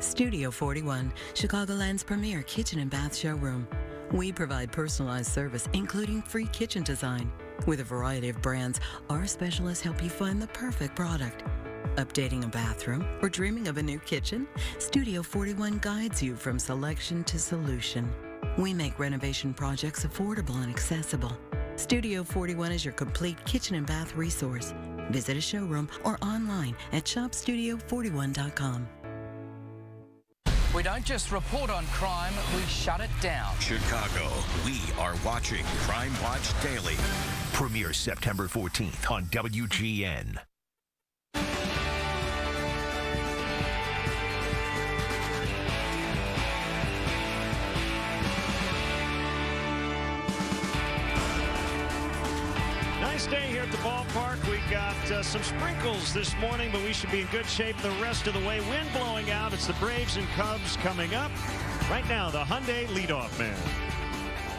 Studio 41, Chicagoland's premier kitchen and bath showroom. We provide personalized service, including free kitchen design. With a variety of brands, our specialists help you find the perfect product. Updating a bathroom or dreaming of a new kitchen? Studio 41 guides you from selection to solution. We make renovation projects affordable and accessible. Studio 41 is your complete kitchen and bath resource. Visit a showroom or online at shopstudio41.com. We don't just report on crime, we shut it down. Chicago, we are watching Crime Watch Daily. Premieres September 14th on WGN. Nice day here at the ballpark. We got some sprinkles this morning, but we should be in good shape the rest of the way. Wind blowing out. It's the Braves and Cubs coming up. Right now, the Hyundai leadoff man.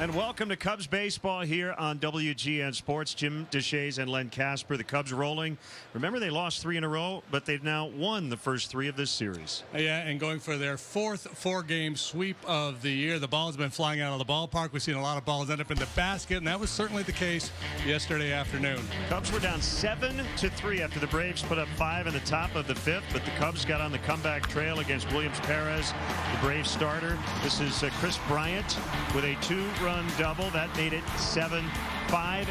And welcome to Cubs baseball here on WGN Sports. Jim Deshaies and Len Casper. The Cubs rolling. Remember, they lost 3 in a row, but they've now won the first 3 of this series. Yeah, and going for their 4th 4-game sweep of the year. The ball has been flying out of the ballpark. We've seen a lot of balls end up in the basket, and that was certainly the case yesterday afternoon. Cubs were down 7-3 after the Braves put up 5 in the top of the 5th, but the Cubs got on the comeback trail against Williams Perez, the Braves starter. This is Chris Bryant with a 2-run double. That made it 7-5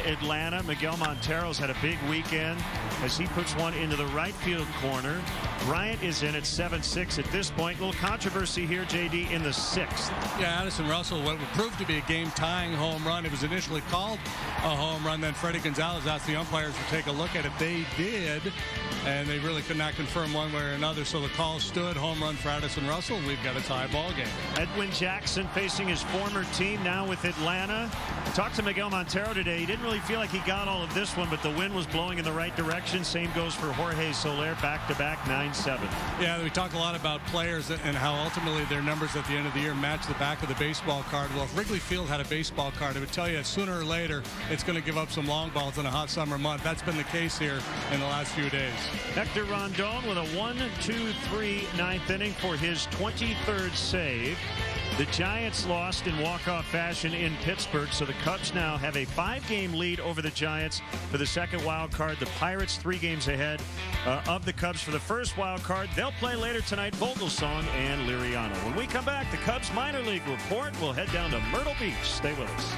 Atlanta. Miguel Montero's had a big weekend as he puts one into the right field corner. Bryant is in at 7-6 at this point. A little controversy here, JD, in the 6th. Yeah, Addison Russell, what would prove to be a game-tying home run. It was initially called a home run. Then Freddie Gonzalez asked the umpires to take a look at it. They did, and they really could not confirm one way or another. So the call stood. Home run for Addison Russell. We've got a tie ball game. Edwin Jackson facing his former team now with Atlanta. Talked to Miguel Montero today. He didn't really feel like he got all of this one, but the wind was blowing in the right direction. Same goes for Jorge Soler, back-to-back 9-7. Yeah, we talk a lot about players and how ultimately their numbers at the end of the year match the back of the baseball card. Well, if Wrigley Field had a baseball card, it would tell you sooner or later it's going to give up some long balls in a hot summer month. That's been the case here in the last few days. Hector Rondon with a 1-2-3 ninth inning for his 23rd save. The Giants lost in walk-off fashion in Pittsburgh, so the Cubs now have a 5-game lead over the Giants for the second wild card. The Pirates 3 games ahead of the Cubs for the first wild card. They'll play later tonight, Vogelsong and Liriano. When we come back, the Cubs minor league report. We'll head down to Myrtle Beach. Stay with us.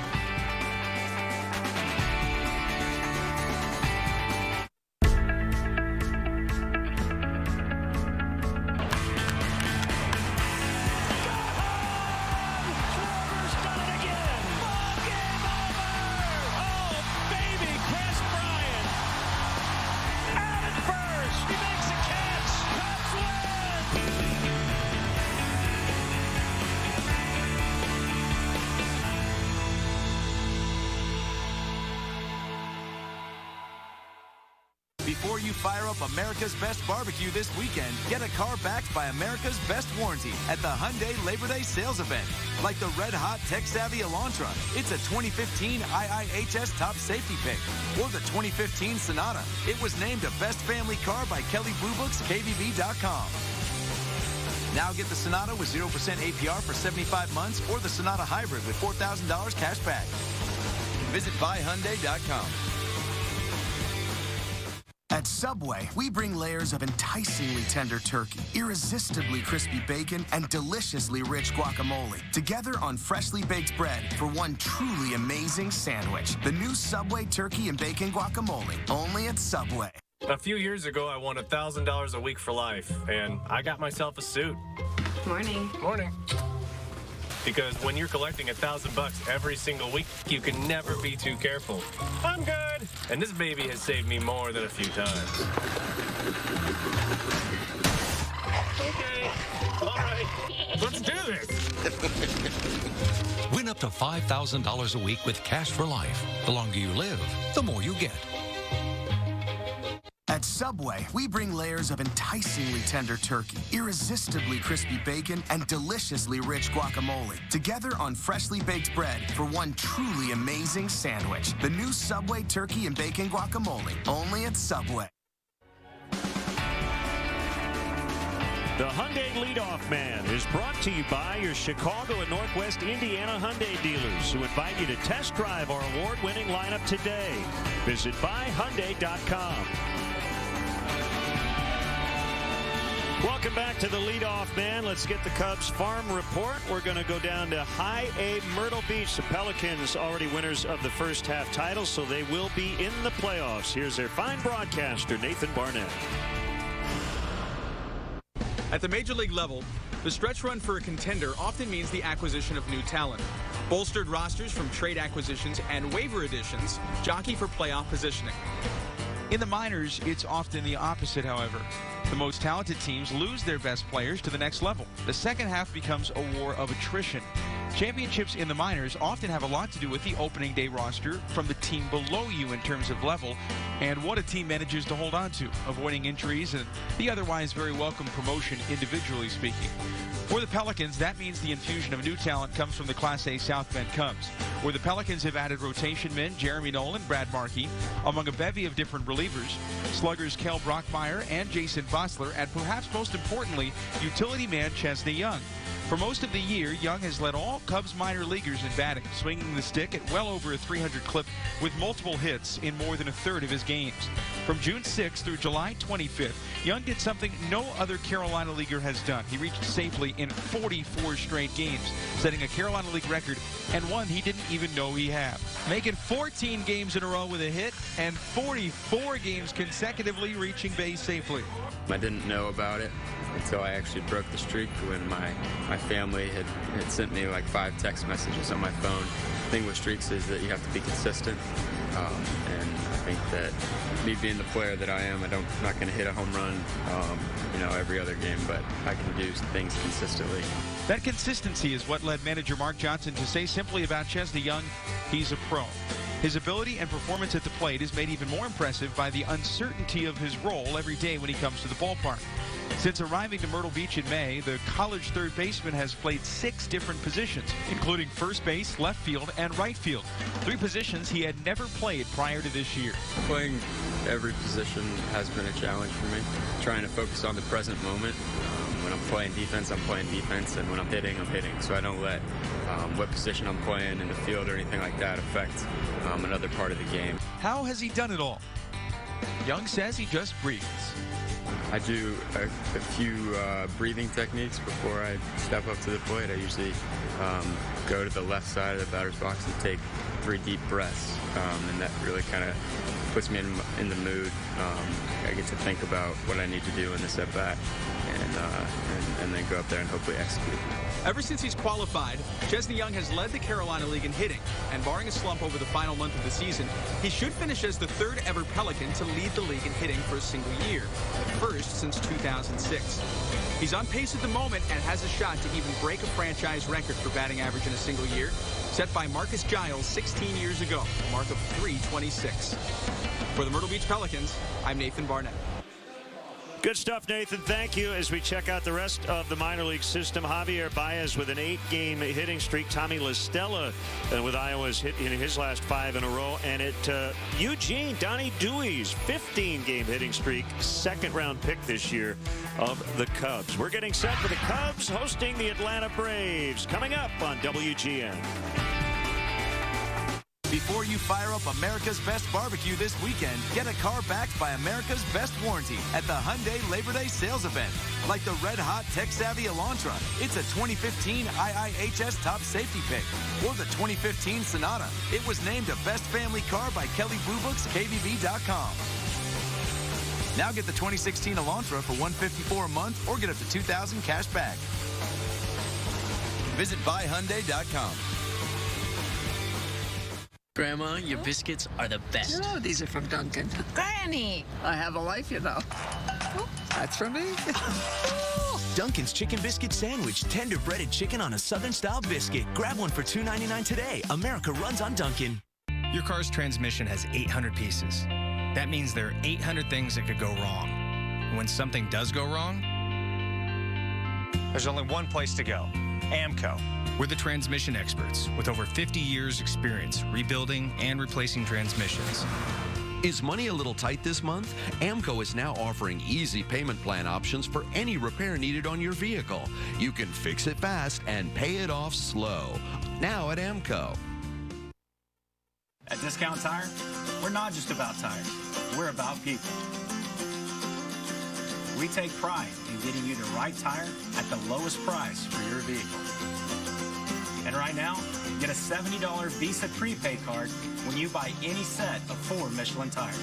Before you fire up America's Best Barbecue this weekend, get a car backed by America's Best Warranty at the Hyundai Labor Day sales event. Like the red-hot tech-savvy Elantra. It's a 2015 IIHS Top Safety Pick. Or the 2015 Sonata. It was named a Best Family Car by Kelley Blue Book's KBB.com. Now get the Sonata with 0% APR for 75 months or the Sonata Hybrid with $4,000 cash back. Visit buyhyundai.com. At Subway, we bring layers of enticingly tender turkey, irresistibly crispy bacon, and deliciously rich guacamole together on freshly baked bread for one truly amazing sandwich. The new Subway turkey and bacon guacamole, only at Subway. A few years ago, I won $1,000 a week for life, and I got myself a suit. Morning. Morning. Because when you're collecting $1,000 every single week, you can never be too careful. I'm good. And this baby has saved me more than a few times. Okay. All right. Let's do this. Win up to $5,000 a week with Cash for Life. The longer you live, the more you get. At Subway, we bring layers of enticingly tender turkey, irresistibly crispy bacon, and deliciously rich guacamole together on freshly baked bread for one truly amazing sandwich. The new Subway turkey and bacon guacamole, only at Subway. The Hyundai Leadoff Man is brought to you by your Chicago and Northwest Indiana Hyundai dealers, who invite you to test drive our award-winning lineup today. Visit buyhyundai.com. Welcome back to the Leadoff Man. Let's get the Cubs farm report. We're going to go down to High A Myrtle Beach. The Pelicans already winners of the first half title, so they will be in the playoffs. Here's their fine broadcaster, Nathan Barnett. At the major league level, the stretch run for a contender often means the acquisition of new talent. Bolstered rosters from trade acquisitions and waiver additions jockey for playoff positioning. In the minors, it's often the opposite, however. The most talented teams lose their best players to the next level. The second half becomes a war of attrition. Championships in the minors often have a lot to do with the opening day roster from the team below you in terms of level and what a team manages to hold on to, avoiding injuries and the otherwise very welcome promotion, individually speaking. For the Pelicans, that means the infusion of new talent comes from the Class A South Bend Cubs, where the Pelicans have added rotation men Jeremy Nolan, Brad Markey, among a bevy of different relievers, sluggers Kel Brockmeyer and Jason Bossler, and perhaps most importantly, utility man Chesney Young. For most of the year, Young has led all Cubs minor leaguers in batting, swinging the stick at well over a 300 clip with multiple hits in more than a third of his games. From June 6th through July 25th, Young did something no other Carolina leaguer has done. He reached safely in 44 straight games, setting a Carolina League record and one he didn't even know he had. Making 14 games in a row with a hit and 44 games consecutively reaching base safely. I didn't know about it until I actually broke the streak when my family had sent me like 5 text messages on my phone. The thing with streaks is that you have to be consistent, and I think that me being the player that I am, I'm not going to hit a home run, every other game, but I can do things consistently. That consistency is what led manager Mark Johnson to say simply about Chesney Young, he's a pro. His ability and performance at the plate is made even more impressive by the uncertainty of his role every day when he comes to the ballpark. Since arriving to Myrtle Beach in May, the college third baseman has played 6 different positions, including first base, left field, and right field. 3 positions he had never played prior to this year. Playing every position has been a challenge for me. Trying to focus on the present moment. When I'm playing defense, I'm playing defense, and when I'm hitting, I'm hitting. So I don't let what position I'm playing in the field or anything like that affect another part of the game. How has he done it all? Young says he just breathes. I do a few breathing techniques before I step up to the plate. I usually go to the left side of the batter's box and take 3 deep breaths, and that really kind of puts me in the mood. I get to think about what I need to do in this at-bat and then go up there and hopefully execute. Ever since he's qualified, Chesney Young has led the Carolina League in hitting, and barring a slump over the final month of the season, he should finish as the 3rd ever Pelican to lead the league in hitting for a single year, first since 2006. He's on pace at the moment and has a shot to even break a franchise record for batting average in a single year, set by Marcus Giles 16 years ago, a mark of .326. For the Myrtle Beach Pelicans, I'm Nathan Barnett. Good stuff, Nathan. Thank you. As we check out the rest of the minor league system, Javier Baez with an 8-game hitting streak. Tommy LaStella with Iowa's hit in his last 5 in a row. And at Eugene, Donnie Dewey's 15-game hitting streak, 2nd-round pick this year of the Cubs. We're getting set for the Cubs hosting the Atlanta Braves. Coming up on WGN. Before you fire up America's Best Barbecue this weekend, get a car backed by America's Best Warranty at the Hyundai Labor Day sales event. Like the red-hot tech-savvy Elantra. It's a 2015 IIHS top safety pick. Or the 2015 Sonata. It was named a best family car by Kelly Blue Book's KBB.com. Now get the 2016 Elantra for $154 a month or get up to $2,000 cash back. Visit buyhyundai.com. Grandma, your biscuits are the best. You know, these are from Dunkin'. Granny! I have a life, you know. That's from me. Dunkin's Chicken Biscuit Sandwich. Tender breaded chicken on a Southern-style biscuit. Grab one for $2.99 today. America runs on Dunkin'. Your car's transmission has 800 pieces. That means there are 800 things that could go wrong. And when something does go wrong, there's only one place to go. AMCO. We're the transmission experts with over 50 years experience rebuilding and replacing transmissions. Is money a little tight this month? AMCO is now offering easy payment plan options for any repair needed on your vehicle. You can fix it fast and pay it off slow. Now at AMCO. At Discount Tire, we're not just about tires. We're about people. We take pride in getting you the right tire at the lowest price for your vehicle. And right now, get a $70 Visa prepaid card when you buy any set of 4 Michelin tires.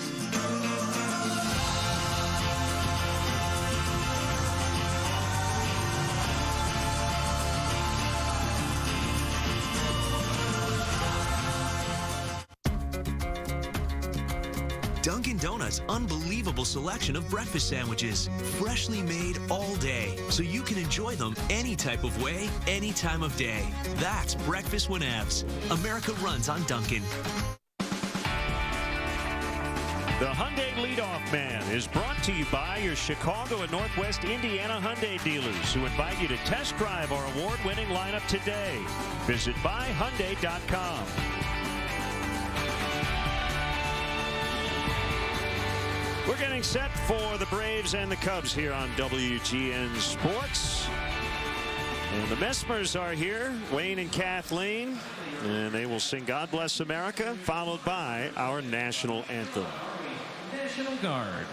Dunkin' Donuts' unbelievable selection of breakfast sandwiches, freshly made all day, so you can enjoy them any type of way, any time of day. That's breakfast whenevs. America runs on Dunkin'. The Hyundai Leadoff Man is brought to you by your Chicago and Northwest Indiana Hyundai dealers, who invite you to test drive our award-winning lineup today. Visit buyhyundai.com. We're getting set for the Braves and the Cubs here on WGN Sports. And the Messmers are here, Wayne and Kathleen, and they will sing God Bless America, followed by our national anthem. National Guard.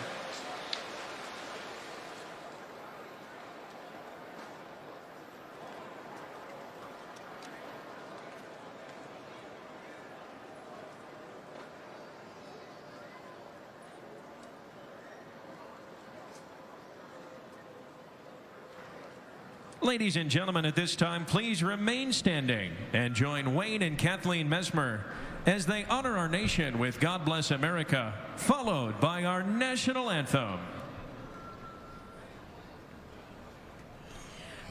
Ladies and gentlemen, at this time, please remain standing and join Wayne and Kathleen Messmer as they honor our nation with God Bless America, followed by our national anthem.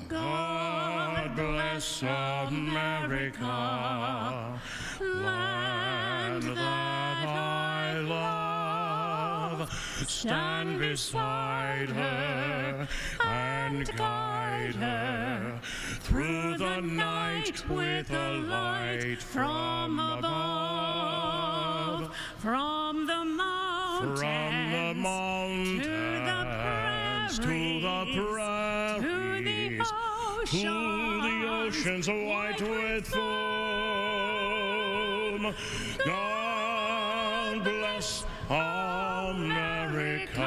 God bless America, land that I love. Stand beside her and guide her through the night with a light from above. From the mountains, to the prairies, to the oceans white with foam. God bless America,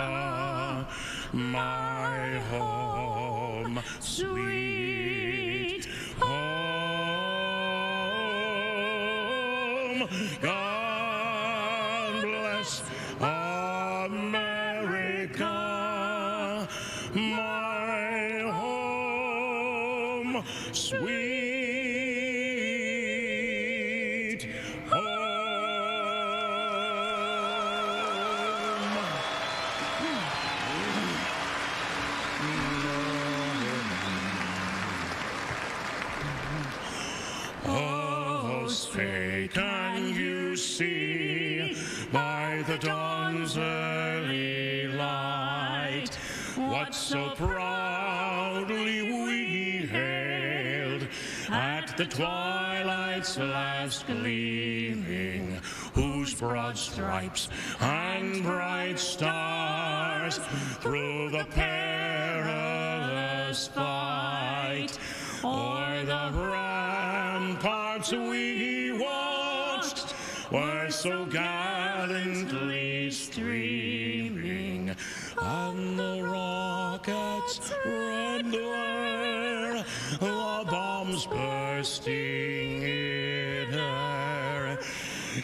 my home, sweet home. God bless America, my home, sweet home. Oh, say, can you see by the dawn's early light what so proudly we hailed at the twilight's last gleaming, whose broad stripes and bright stars through the perilous fight o'er the ramparts we watched were so gallantly streaming, and the rockets' red glare, the bombs bursting in air,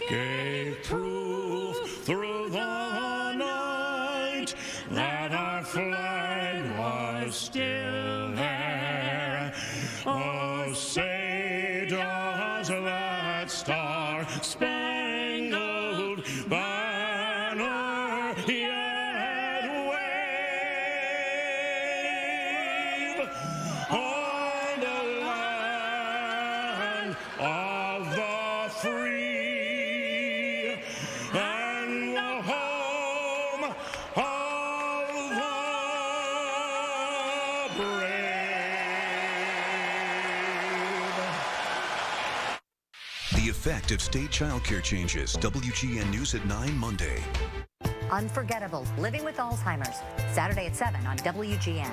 gave proof through the night that our flag was still there. Oh, say does that star-spangled banner yet wave on the land of the free and the home of the brave? The effect of state child care changes. WGN News at 9 Monday. Unforgettable, Living with Alzheimer's, Saturday at 7 on WGN.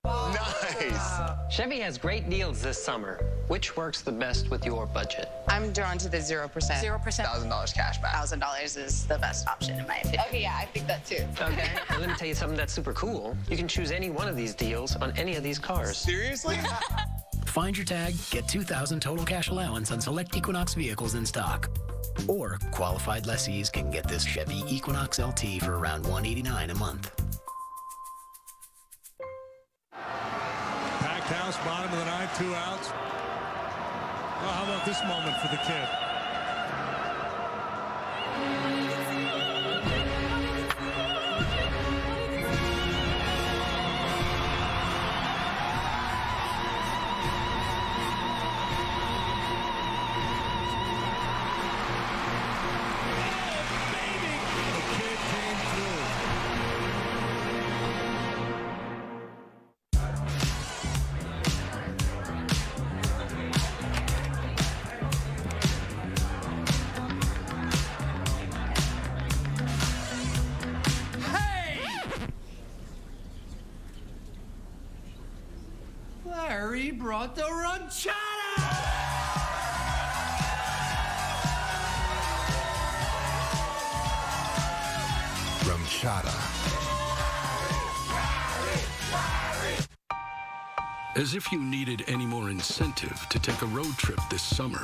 Nice. Chevy has great deals this summer. Which works the best with your budget? I'm drawn to the 0%. 0%? $1,000 cash back. $1,000 is the best option in my opinion. Okay, yeah, I think that too. Okay, well, let me tell you something that's super cool. You can choose any one of these deals on any of these cars. Seriously? Find your tag, get $2,000 total cash allowance on select Equinox vehicles in stock. Or qualified lessees can get this Chevy Equinox LT for around $189 a month. Packed house, bottom of the ninth, 2 outs. Well, how about this moment for the kid? Larry brought the ranchada! As if you needed any more incentive to take a road trip this summer.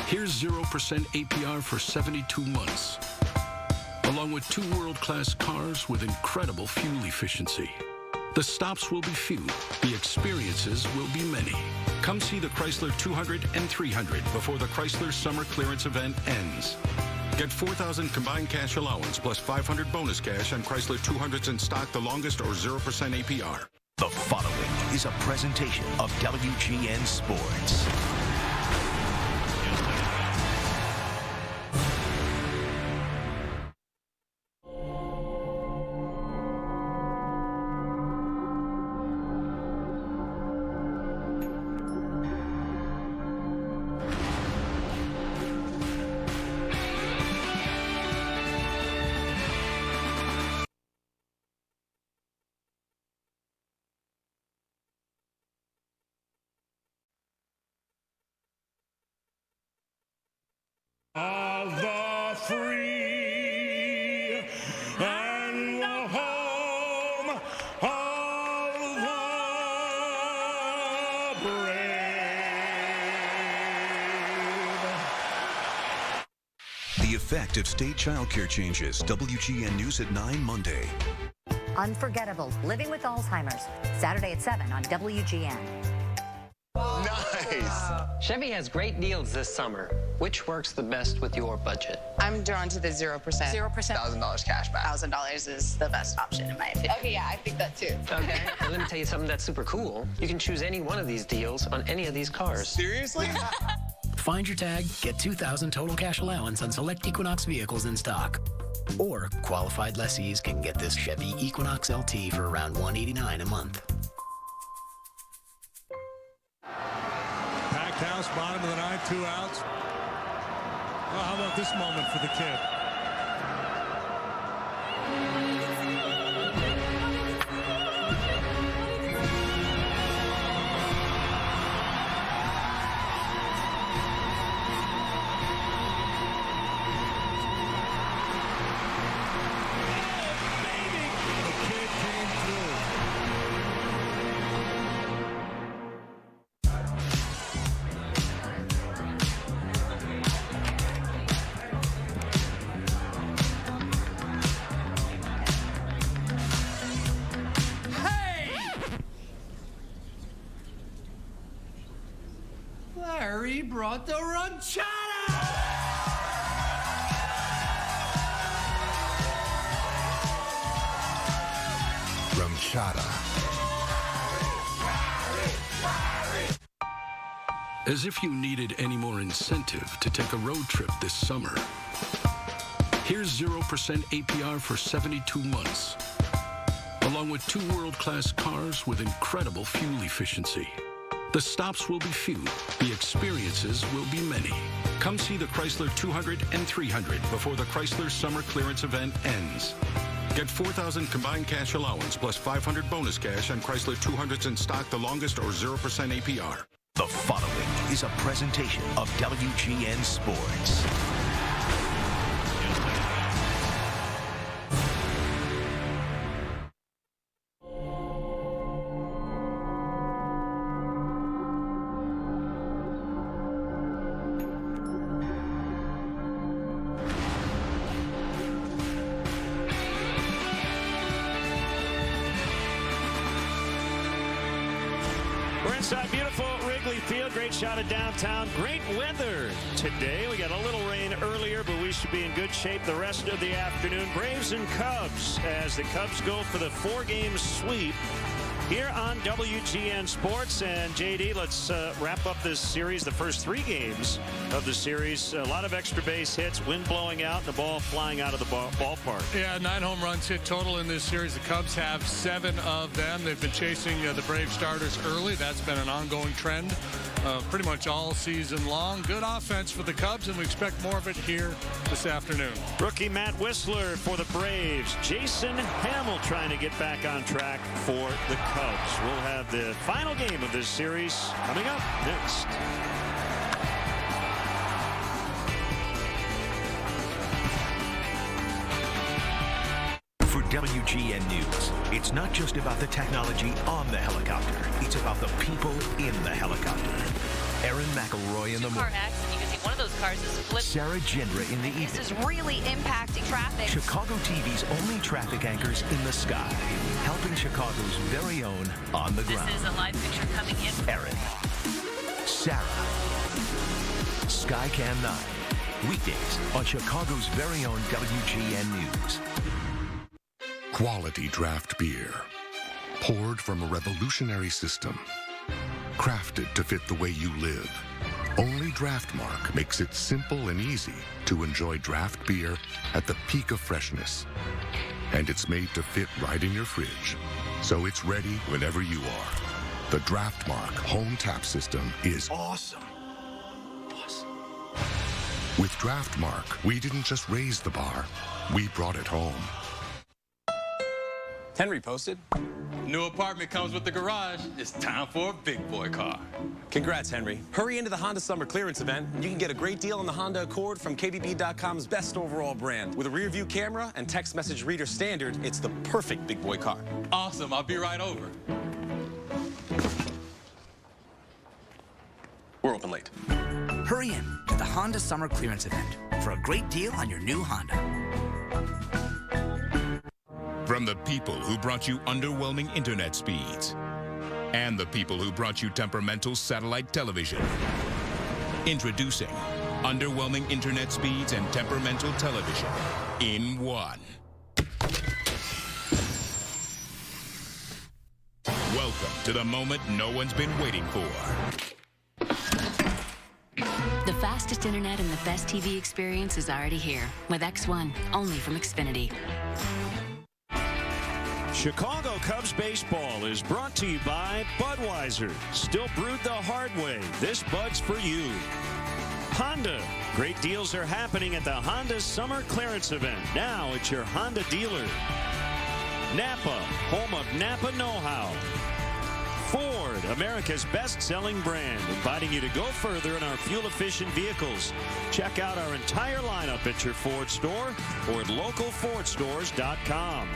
Here's 0% APR for 72 months, along with 2 world-class cars with incredible fuel efficiency. The stops will be few, the experiences will be many. Come see the Chrysler 200 and 300 before the Chrysler Summer Clearance event ends. Get $4,000 combined cash allowance plus $500 bonus cash on Chrysler 200s in stock, the longest, or 0% APR. The following is a presentation of WGN Sports. Of the free and the home of the brave. The effect of state child care changes. WGN News at 9 Monday. Unforgettable, Living with Alzheimer's, Saturday at 7 on WGN. Nice. Chevy has great deals this summer. Which works the best with your budget? I'm drawn to the 0%. 0%? $1,000 cash back. $1,000 is the best option in my opinion. Okay, yeah, I think that too. Okay, well, let me tell you something that's super cool. You can choose any one of these deals on any of these cars. Seriously? Find your tag, get $2,000 total cash allowance on select Equinox vehicles in stock. Or qualified lessees can get this Chevy Equinox LT for around $189 a month. Packed house, bottom of the ninth, 2 outs. Well, how about this moment for the kid? Larry brought the ranchada! As if you needed any more incentive to take a road trip this summer. Here's 0% APR for 72 months, along with 2 world-class cars with incredible fuel efficiency. The stops will be few. The experiences will be many. Come see the Chrysler 200 and 300 before the Chrysler Summer Clearance event ends. Get $4,000 combined cash allowance plus $500 bonus cash on Chrysler 200s in stock, the longest, or 0% APR. The following is a presentation of WGN Sports. Inside beautiful Wrigley Field, great shot of downtown, great weather today. We got a little rain earlier, but we should be in good shape the rest of the afternoon. Braves and Cubs as the Cubs go for the 4-game sweep here on WGN Sports. And JD, let's wrap up this series, the first 3 games of the series. A lot of extra base hits, wind blowing out, and the ball flying out of the ballpark. Yeah, 9 home runs hit total in this series. The Cubs have 7 of them. They've been chasing the Brave starters early. That's been an ongoing trend pretty much all season long. Good offense for the Cubs, and we expect more of it here this afternoon. Rookie Matt Whistler for the Braves. Jason Hamill trying to get back on track for the Cubs. We'll have the final game of this series coming up next. For WGN News, it's not just about the technology on the helicopter. It's about the people in the helicopter. Erin McElroy in the morning. You can see one of those cars is flipped. Sarah Gendra in the evening. This is really impacting traffic. Chicago TV's only traffic anchors in the sky, helping Chicago's very own on the ground. This is a live picture coming in. Erin, Sarah, Skycam 9, weekdays on Chicago's very own WGN News. Quality draft beer, poured from a revolutionary system, crafted to fit the way you live. Only DraftMark makes it simple and easy to enjoy draft beer at the peak of freshness. And it's made to fit right in your fridge, so it's ready whenever you are. The DraftMark home tap system is awesome. With DraftMark, we didn't just raise the bar, we brought it home. Henry posted. New apartment comes with the garage. It's time for a big boy car. Congrats, Henry. Hurry into the Honda Summer Clearance event, and you can get a great deal on the Honda Accord from KBB.com's best overall brand. With a rear view camera and text message reader standard, it's the perfect big boy car. Awesome. I'll be right over. We're open late. Hurry in to the Honda Summer Clearance event for a great deal on your new Honda. From the people who brought you underwhelming internet speeds and the people who brought you temperamental satellite television. Introducing underwhelming internet speeds and temperamental television in one. Welcome to the moment no one's been waiting for. The fastest internet and the best TV experience is already here with X1, only from Xfinity. Chicago Cubs baseball is brought to you by Budweiser. Still brewed the hard way. This Bud's for you. Honda. Great deals are happening at the Honda Summer Clearance event. Now it's your Honda dealer. Napa, home of Napa know-how. Ford, America's best-selling brand, inviting you to go further in our fuel-efficient vehicles. Check out our entire lineup at your Ford store or at localfordstores.com.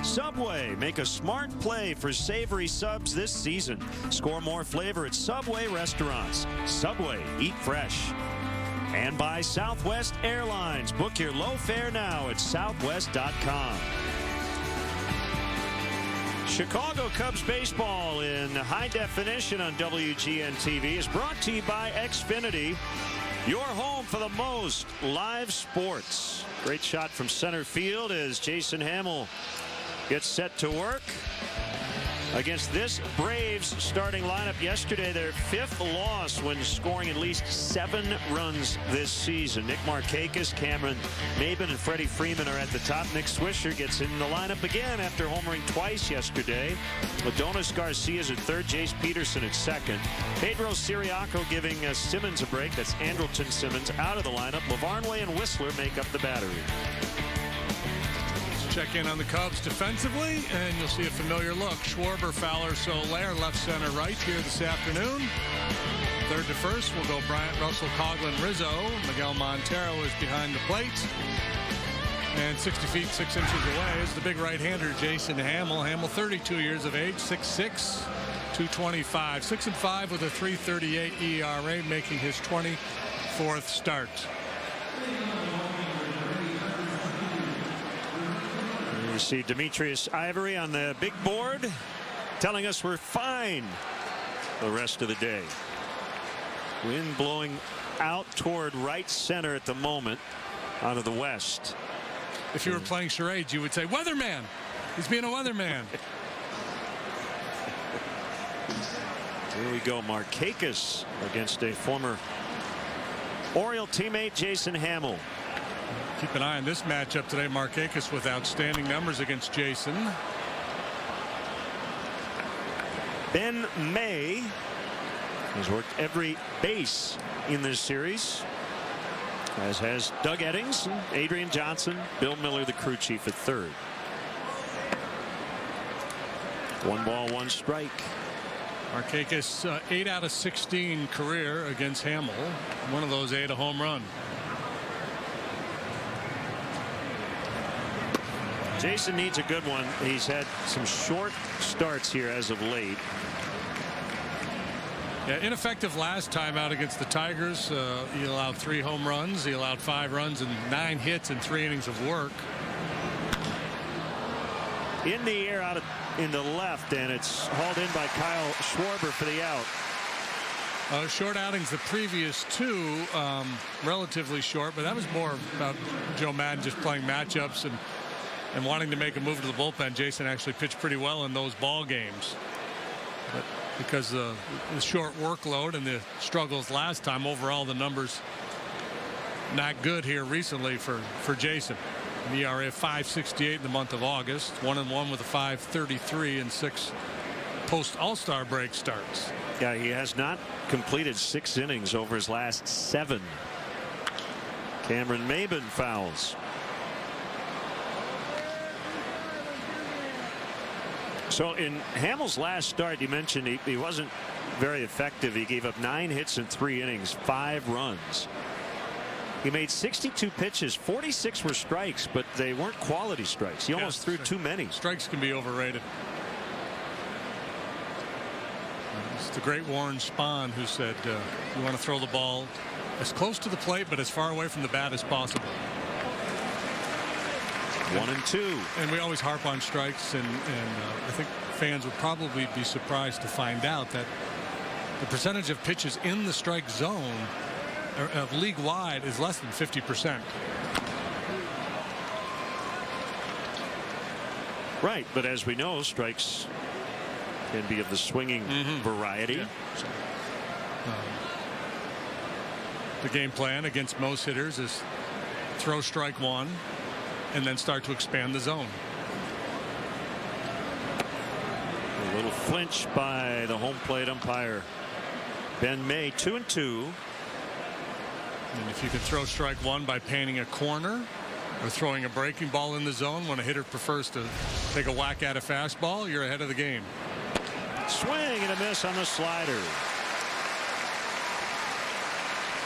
Subway, make a smart play for savory subs this season. Score more flavor at Subway restaurants. Subway, eat fresh. And by Southwest Airlines. Book your low fare now at southwest.com. Chicago Cubs baseball in high definition on WGN TV is brought to you by Xfinity, your home for the most live sports. Great shot from center field as Jason Hamill gets set to work. against this Braves starting lineup. Yesterday, their 5th loss when scoring at least 7 runs this season. Nick Markakis, Cameron Maben, and Freddie Freeman are at the top. Nick Swisher gets in the lineup again after homering twice yesterday. Adonis Garcia's at 3rd, Jace Peterson at 2nd. Pedro Siriaco giving Simmons a break. That's Andrelton Simmons out of the lineup. LaVarnway and Whistler make up the battery. Check in on the Cubs defensively, and you'll see a familiar look. Schwarber, Fowler, Soler, left, center, right here this afternoon. 3rd to 1st will go Bryant, Russell, Coughlin, Rizzo. Miguel Montero is behind the plate. And 60 feet, 6 inches away is the big right-hander, Jason Hamill. Hamill, 32 years of age, 6'6", 225. 6-5 with a 3.38 ERA, making his 24th start. You see Demetrius Ivory on the big board telling us we're fine the rest of the day. Wind blowing out toward right center at the moment out of the west. If you were playing charades, you would say, weatherman. He's being a weatherman. Here we go. Markakis against a former Oriole teammate, Jason Hamill. Keep an eye on this matchup today. Markakis with outstanding numbers against Jason. Ben May has worked every base in this series, as has Doug Eddings, Adrian Johnson, Bill Miller, the crew chief, at 3rd. 1 ball, 1 strike. Markakis 8 out of 16 career against Hamill. One of those 8 a home run. Jason needs a good one. He's had some short starts here as of late. Yeah, ineffective last time out against the Tigers. He allowed 3 home runs. He allowed 5 runs and 9 hits in 3 innings of work. In the air out in the left, and it's hauled in by Kyle Schwarber for the out. Short outings the previous 2, relatively short, but that was more about Joe Madden just playing matchups and wanting to make a move to the bullpen. Jason actually pitched pretty well in those ball games, but because the short workload and the struggles last time, overall the numbers not good here recently for Jason. An ERA of 5.68 in the month of August, 1-1 with a 5.33 in 6 post All-Star break starts. Yeah, he has not completed 6 innings over his last 7. Cameron Maben fouls. So in Hamill's last start, you mentioned he wasn't very effective. He gave up 9 hits in 3 innings, 5 runs. He made 62 pitches, 46 were strikes, but they weren't quality strikes. He almost threw too many. Strikes can be overrated. It's the great Warren Spahn who said you want to throw the ball as close to the plate but as far away from the bat as possible. 1-2. And we always harp on strikes, and I think fans would probably be surprised to find out that the percentage of pitches in the strike zone of league wide is less than 50%. Right, but as we know, strikes can be of the swinging variety. Yeah. The game plan against most hitters is throw strike 1 and then start to expand the zone. A little flinch by the home plate umpire. Ben May, 2-2. And if you can throw strike 1 by painting a corner or throwing a breaking ball in the zone when a hitter prefers to take a whack at a fastball, you're ahead of the game. Swing and a miss on the slider.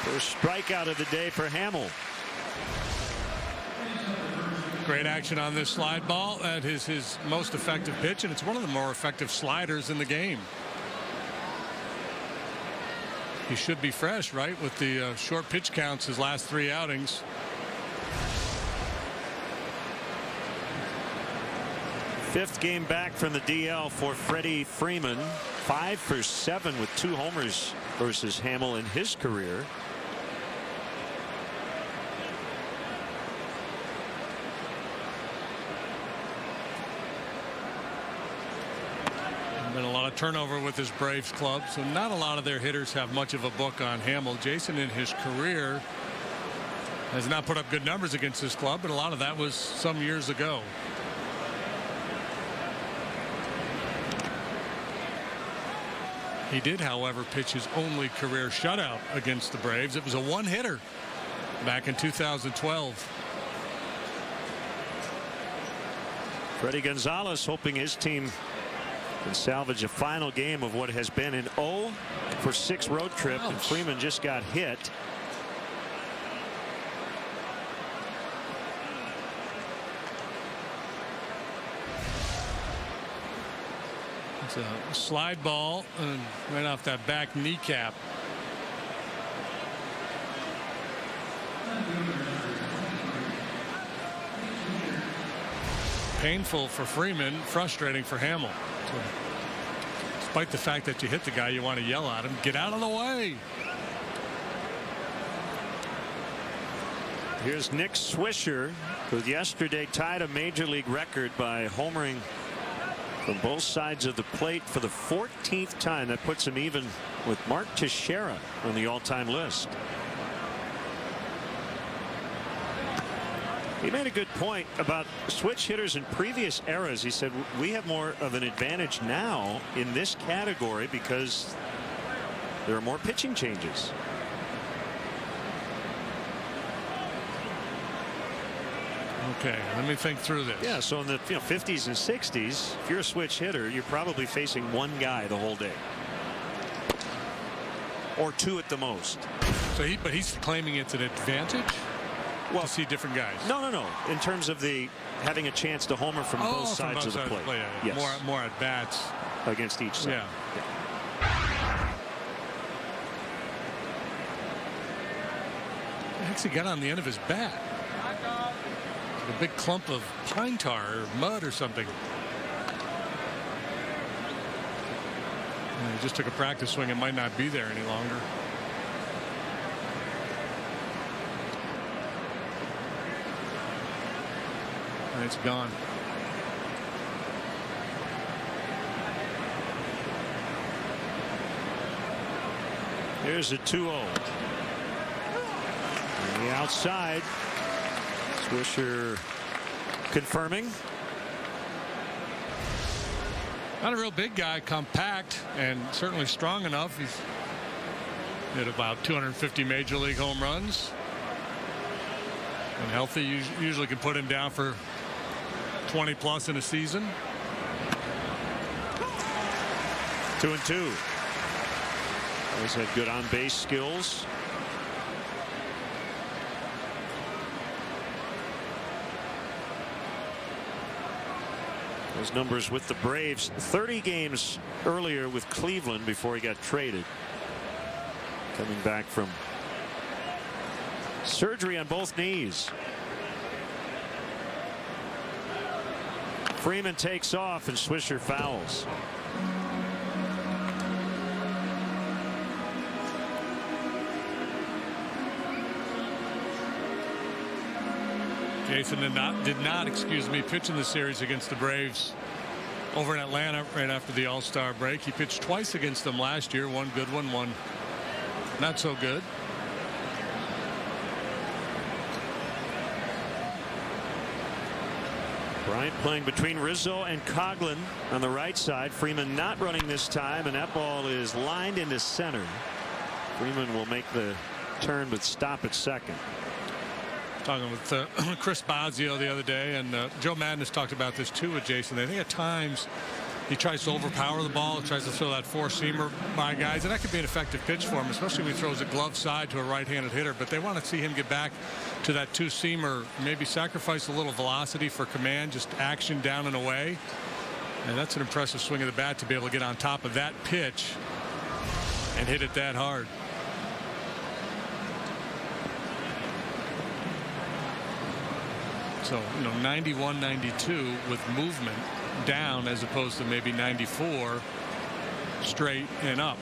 First strikeout of the day for Hamill. Great action on this slide ball. That is his most effective pitch, and it's one of the more effective sliders in the game. He should be fresh, right, with the short pitch counts his last 3 outings. Fifth game back from the DL for Freddie Freeman. 5 for 7 with 2 homers versus Hamill in his career. Been a lot of turnover with his Braves club, so not a lot of their hitters have much of a book on Hamill. Jason in his career has not put up good numbers against his club, but a lot of that was some years ago. He did, however, pitch his only career shutout against the Braves. It was a one-hitter back in 2012. Freddie Gonzalez hoping his team can salvage a final game of what has been an 0-for-6 road trip. And Freeman just got hit. It's a slide ball and right off that back kneecap. Painful for Freeman, frustrating for Hamill. So, despite the fact that you hit the guy, you want to yell at him, get out of the way. Here's Nick Swisher, who yesterday tied a major league record by homering from both sides of the plate for the 14th time. That puts him even with Mark Teixeira on the all-time list. He made a good point about switch hitters in previous eras. He said we have more of an advantage now in this category because there are more pitching changes. Okay, let me think through this. Yeah, so in the 50s and 60s, if you're a switch hitter, you're probably facing one guy the whole day, or two at the most. So but he's claiming it's an advantage. Well, to see different guys. No. In terms of the having a chance to homer from both sides of the plate. Yeah. Yes. More at bats against each side. Yeah. He actually got on the end of his bat. A big clump of pine tar or mud or something. And he just took a practice swing. It might not be there any longer. And it's gone. Here's a 2-0. On the outside. Swisher confirming. Not a real big guy, compact and certainly strong enough. He's hit about 250 major league home runs. And healthy, usually can put him down for 20 plus in a season. 2-2. Always had good on base skills. Those numbers with the Braves, 30 games earlier with Cleveland before he got traded. Coming back from surgery on both knees. Freeman takes off and Swisher fouls. Jason did not pitch in the series against the Braves over in Atlanta right after the All-Star break. He pitched twice against them last year, one good one, one not so good. Bryant playing between Rizzo and Coughlin on the right side. Freeman not running this time, and that ball is lined into center. Freeman will make the turn but stop at second. Talking with Chris Bosio the other day, and Joe Madden has talked about this too with Jason. I think at times he tries to overpower the ball, tries to throw that four-seamer by guys, and that could be an effective pitch for him, especially when he throws a glove side to a right-handed hitter. But they want to see him get back to that two-seamer, maybe sacrifice a little velocity for command, just action down and away. And that's an impressive swing of the bat to be able to get on top of that pitch and hit it that hard. So, 91, 92 with movement down as opposed to maybe 94 straight and up.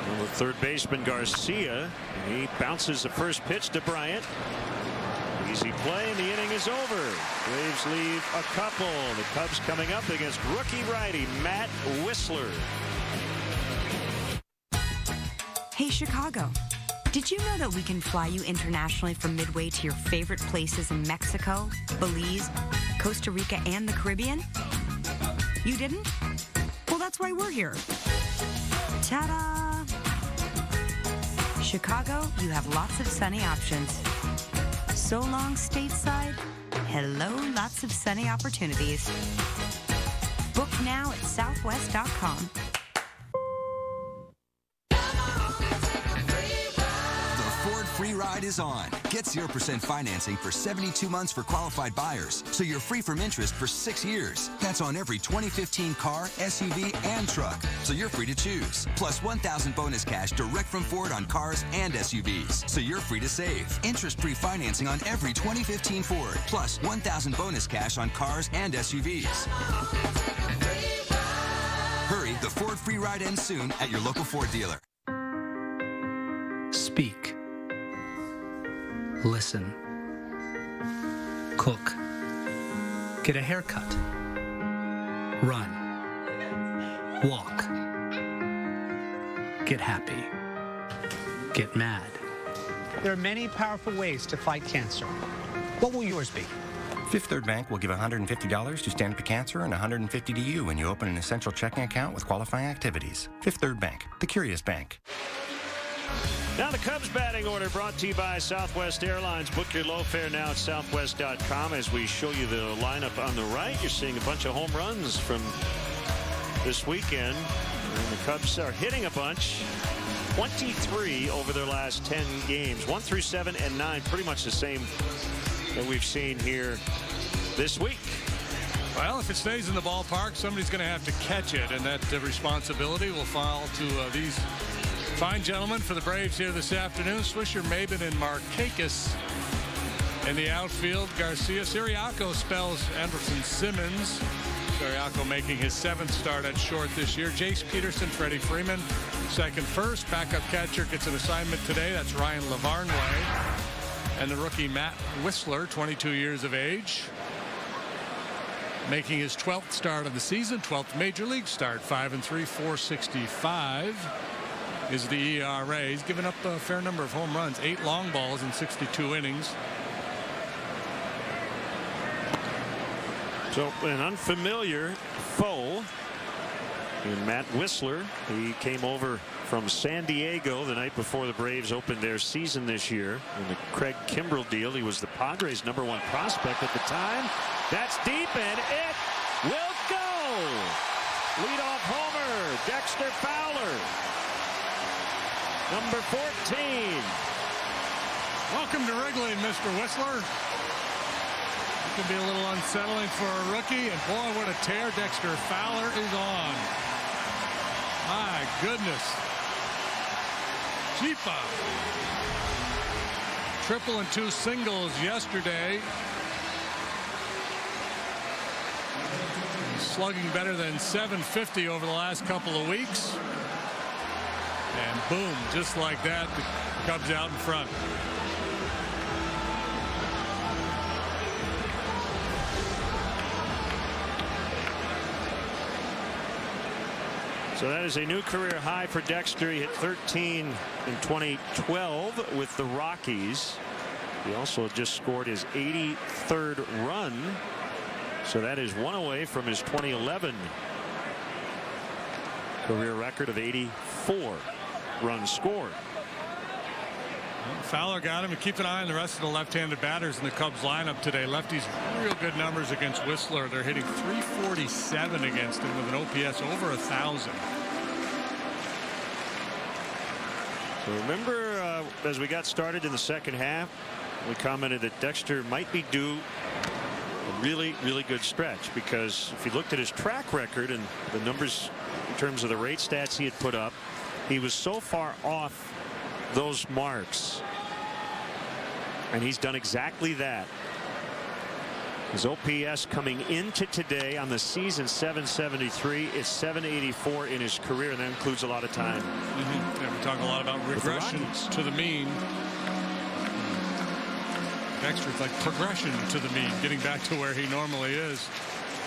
Well, the third baseman Garcia, he bounces the first pitch to Bryant. Easy play, and the inning is over. Braves leave a couple. The Cubs coming up against rookie righty Matt Whistler. Hey, Chicago. Did you know that we can fly you internationally from Midway to your favorite places in Mexico, Belize, Costa Rica, and the Caribbean? You didn't? Well, that's why we're here. Ta-da! Chicago, you have lots of sunny options. So long, stateside. Hello, lots of sunny opportunities. Book now at southwest.com. Free ride is on. Get 0% financing for 72 months for qualified buyers, so you're free from interest for 6 years. That's on every 2015 car, SUV, and truck, so you're free to choose. Plus $1,000 bonus cash direct from Ford on cars and SUVs, so you're free to save. Interest-free financing on every 2015 Ford, plus $1,000 bonus cash on cars and SUVs. Hurry, the Ford free ride ends soon at your local Ford dealer. Speak. Listen. Cook. Get a haircut. Run. Walk. Get happy. Get mad. There are many powerful ways to fight cancer. What will yours be? Fifth Third Bank will give $150 to Stand Up to Cancer and $150 to you when you open an essential checking account with qualifying activities. Fifth Third Bank, the curious bank. Now the Cubs batting order brought to you by Southwest Airlines. Book your low fare now at southwest.com. As we show you the lineup on the right, you're seeing a bunch of home runs from this weekend. And the Cubs are hitting a bunch. 23 over their last 10 games. 1 through 7 and 9, pretty much the same that we've seen here this week. Well, if it stays in the ballpark, somebody's going to have to catch it, and that responsibility will fall to these fine gentlemen for the Braves here this afternoon. Swisher, Maben, and Markakis in the outfield. Garcia, Siriaco spells Anderson Simmons. Siriaco making his 7th start at short this year. Jace Peterson, Freddie Freeman, second first. Backup catcher gets an assignment today. That's Ryan Lavarnway. And the rookie Matt Whistler, 22 years of age, making his 12th start of the season, 12th major league start. 5-3, 465 is the ERA. He's given up a fair number of home runs, 8 long balls in 62 innings. So an unfamiliar foe in Matt Whistler. He came over from San Diego the night before the Braves opened their season this year in the Craig Kimbrell deal. He was the Padres' #1 prospect at the time. That's deep, and it will go. Leadoff homer, Dexter Fowler. Number 14. Welcome to Wrigley, Mr. Whistler. It can be a little unsettling for a rookie, and boy, what a tear Dexter Fowler is on. My goodness. Chifa. Triple and 2 singles yesterday. Slugging better than 750 over the last couple of weeks. And boom, just like that, the Cubs out in front. So that is a new career high for Dexter. He hit 13 in 2012 with the Rockies. He also just scored his 83rd run. So that is 1 away from his 2011 career record of 84 runs scored. Fowler got him, and keep an eye on the rest of the left-handed batters in the Cubs lineup today. Lefties real good numbers against Whistler. They're hitting .347 against him with an OPS over 1,000. So remember, as we got started in the second half, we commented that Dexter might be due a really good stretch, because if you looked at his track record and the numbers in terms of the rate stats he had put up, he was so far off those marks, and he's done exactly that. His OPS coming into today on the season 773. It's 784 in his career, and that includes a lot of time. Yeah, we talk a lot about regression to the mean. extra, it's like progression to the mean, getting back to where he normally is.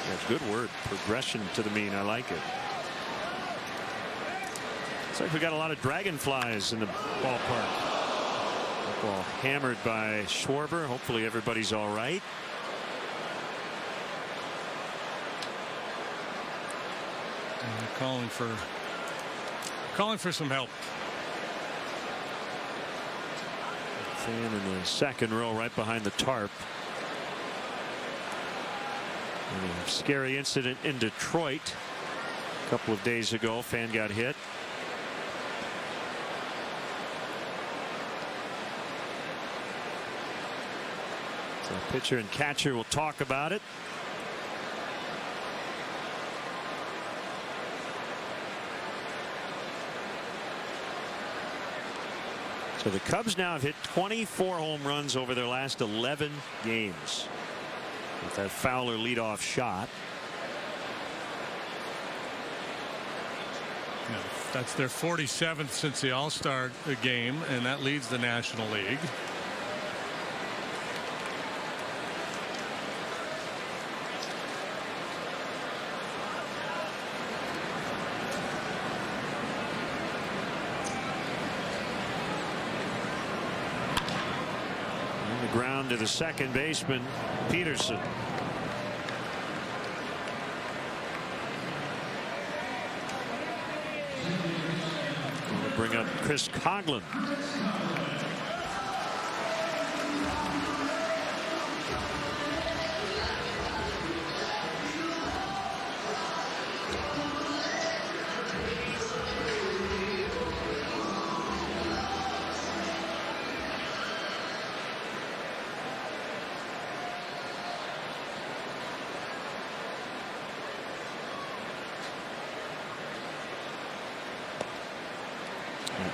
That's a good word, progression to the mean. I like it. Looks like we got a lot of dragonflies in the ballpark. Ball hammered by Schwarber. Hopefully everybody's all right. And they're calling for some help. Fan in the second row right behind the tarp. And a scary incident in Detroit a couple of days ago. Fan got hit. So pitcher and catcher will talk about it. So the Cubs now have hit 24 home runs over their last 11 games with that Fowler leadoff shot. Yeah, that's their 47th since the All-Star game, and that leads the National League. Ground to the second baseman, Peterson. We'll bring up Chris Coghlan.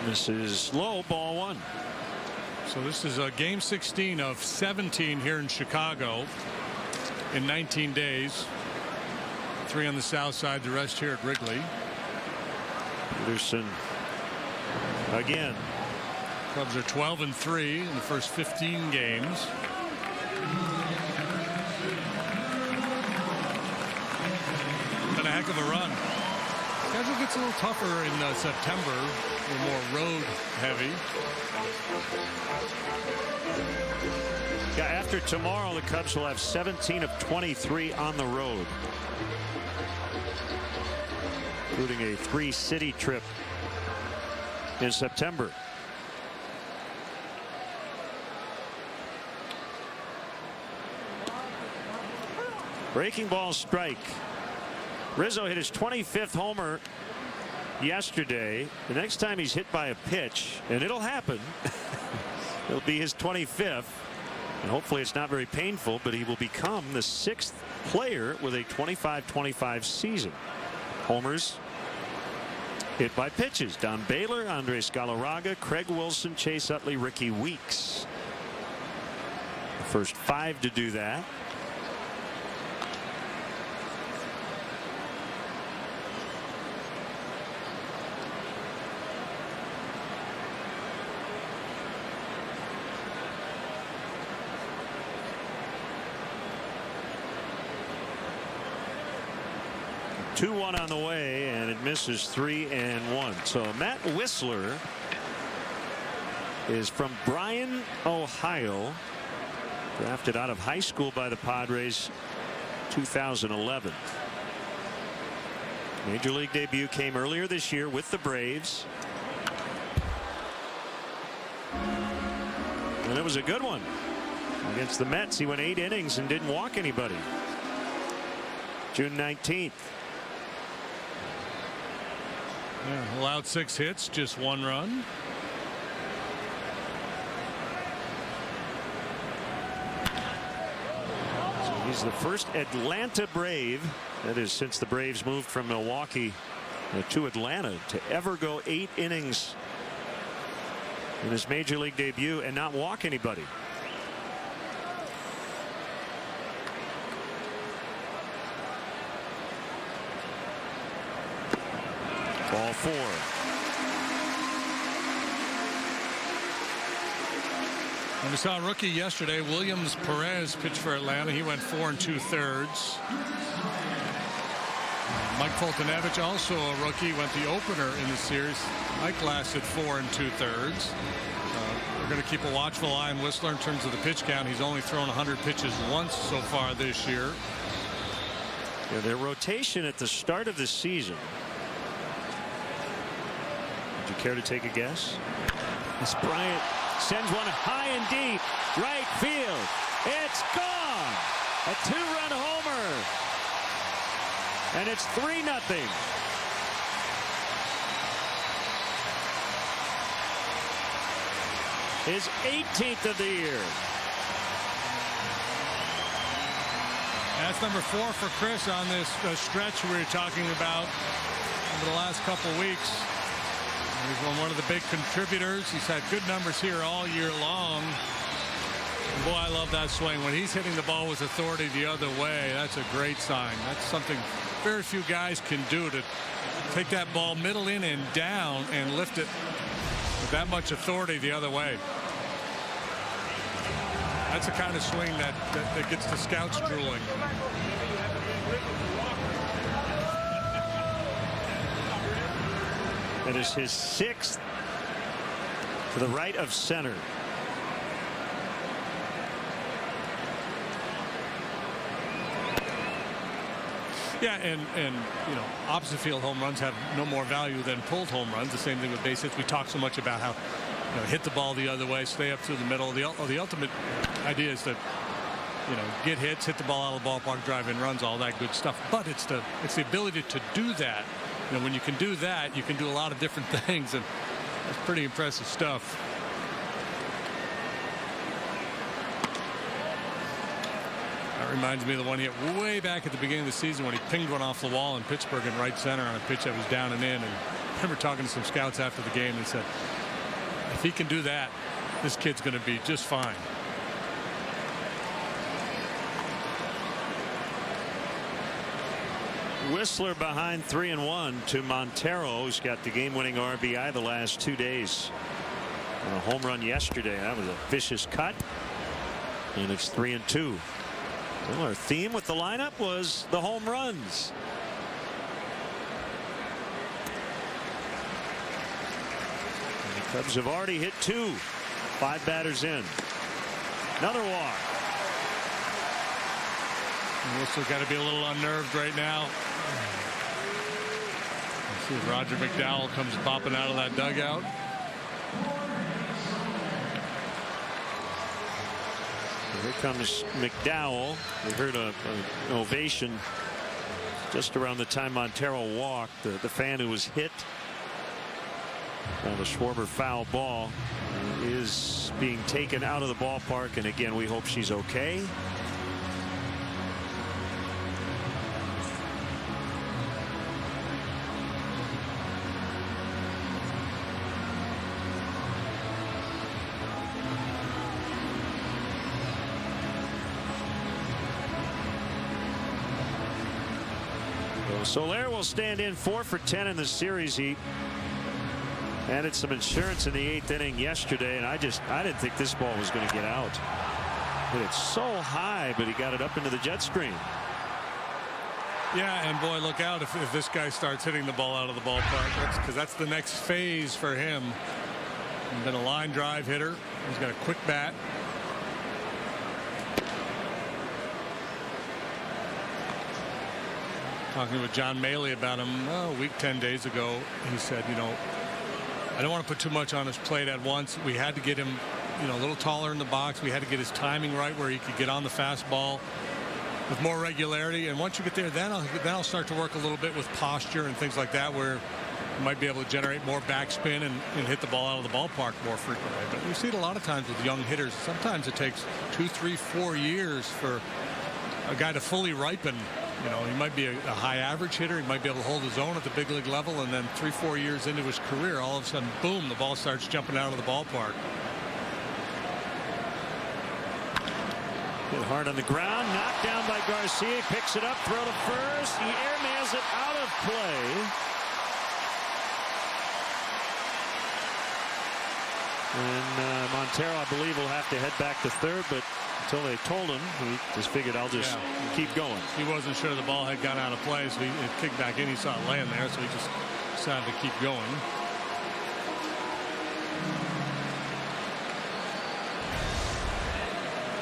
This is low, ball one. So this is game 16 of 17 here in Chicago in 19 days. 3 on the south side, the rest here at Wrigley. Peterson again. Cubs are 12-3 in the first 15 games. Been a heck of a run. Schedule gets a little tougher in September. A little more road heavy. Yeah, after tomorrow, the Cubs will have 17 of 23 on the road, including a 3-city trip in September. Breaking ball strike. Rizzo hit his 25th homer yesterday. The next time he's hit by a pitch, and it'll happen, it'll be his 25th, and hopefully it's not very painful, but he will become the 6th player with a 25-25 season. Homers hit by pitches. Don Baylor, Andres Galarraga, Craig Wilson, Chase Utley, Ricky Weeks. The first 5 to do that. Two-one on the way, and it misses 3-1. So Matt Whistler is from Bryan, Ohio, drafted out of high school by the Padres 2011. Major League debut came earlier this year with the Braves, and it was a good one against the Mets. He went 8 innings and didn't walk anybody. June 19th. Yeah, allowed 6 hits, just 1 run. So he's the first Atlanta Brave, that is since the Braves moved from Milwaukee to Atlanta, to ever go 8 innings in his major league debut and not walk anybody. Ball 4. And we saw a rookie yesterday, Williams Perez, pitch for Atlanta. He went 4 2/3. Mike Foltynewicz, also a rookie, went the opener in the series. Mike lasted 4 2/3. We're going to keep a watchful eye on Whistler in terms of the pitch count. He's only thrown 100 pitches once so far this year. Yeah, their rotation at the start of the season. Would you care to take a guess? As Bryant sends one high and deep, right field. It's gone. A 2-run homer. And it's 3-0. His 18th of the year. That's number 4 for Chris on this stretch we were talking about over the last couple weeks. He's one of the big contributors. He's had good numbers here all year long. And boy, I love that swing. When he's hitting the ball with authority the other way, that's a great sign. That's something very few guys can do, to take that ball middle in and down and lift it with that much authority the other way. That's the kind of swing that gets the scouts drooling. That is his 6th to the right of center. Yeah, and you know, opposite field home runs have no more value than pulled home runs. The same thing with base hits. We talk so much about how, you know, hit the ball the other way, stay up through the middle. The ultimate idea is to, you know, get hits, hit the ball out of the ballpark, drive in runs, all that good stuff. But it's the ability to do that. You know, when you can do that, you can do a lot of different things, and that's pretty impressive stuff. That reminds me of the one he hit way back at the beginning of the season when he pinged one off the wall in Pittsburgh in right center on a pitch that was down and in. And I remember talking to some scouts after the game, and said, if he can do that, this kid's going to be just fine. Whistler behind 3-1 to Montero, who's got the game-winning RBI the last 2 days. On a home run yesterday. That was a vicious cut. And it's 3-2. Well, our theme with the lineup was the home runs. And the Cubs have already hit 2. 5 batters in. Another walk. Whistler got to be a little unnerved right now. See if Roger McDowell comes popping out of that dugout. Here comes McDowell. We heard an ovation just around the time Montero walked. The fan who was hit by the Schwarber foul ball is being taken out of the ballpark, and again, we hope she's okay. Soler will stand in 4 for 10 in the series. He added some insurance in the 8th inning yesterday, and I didn't think this ball was going to get out. Hit it so high, but he got it up into the jet stream. Yeah, and boy, look out if this guy starts hitting the ball out of the ballpark, because that's the next phase for him. He's been a line drive hitter. He's got a quick bat. Talking with John Maley about him a week 10 days ago, he said, you know, I don't want to put too much on his plate at once. We had to get him, you know, a little taller in the box. We had to get his timing right where he could get on the fastball with more regularity. And once you get there, then I'll start to work a little bit with posture and things like that, where you might be able to generate more backspin and hit the ball out of the ballpark more frequently. But we see it a lot of times with young hitters. Sometimes it takes 2, 3, 4 years for a guy to fully ripen. You know, he might be a high average hitter. He might be able to hold his own at the big league level, and then 3, 4 years into his career, all of a sudden, boom, the ball starts jumping out of the ballpark. Hit hard on the ground, knocked down by Garcia, picks it up, throw to first. He airmails it out of play. And Montero, I believe, will have to head back to third, but until they told him, he just figured I'll just keep going. He wasn't sure the ball had gone out of play, so he kicked back in. He saw it laying there, so he just decided to keep going.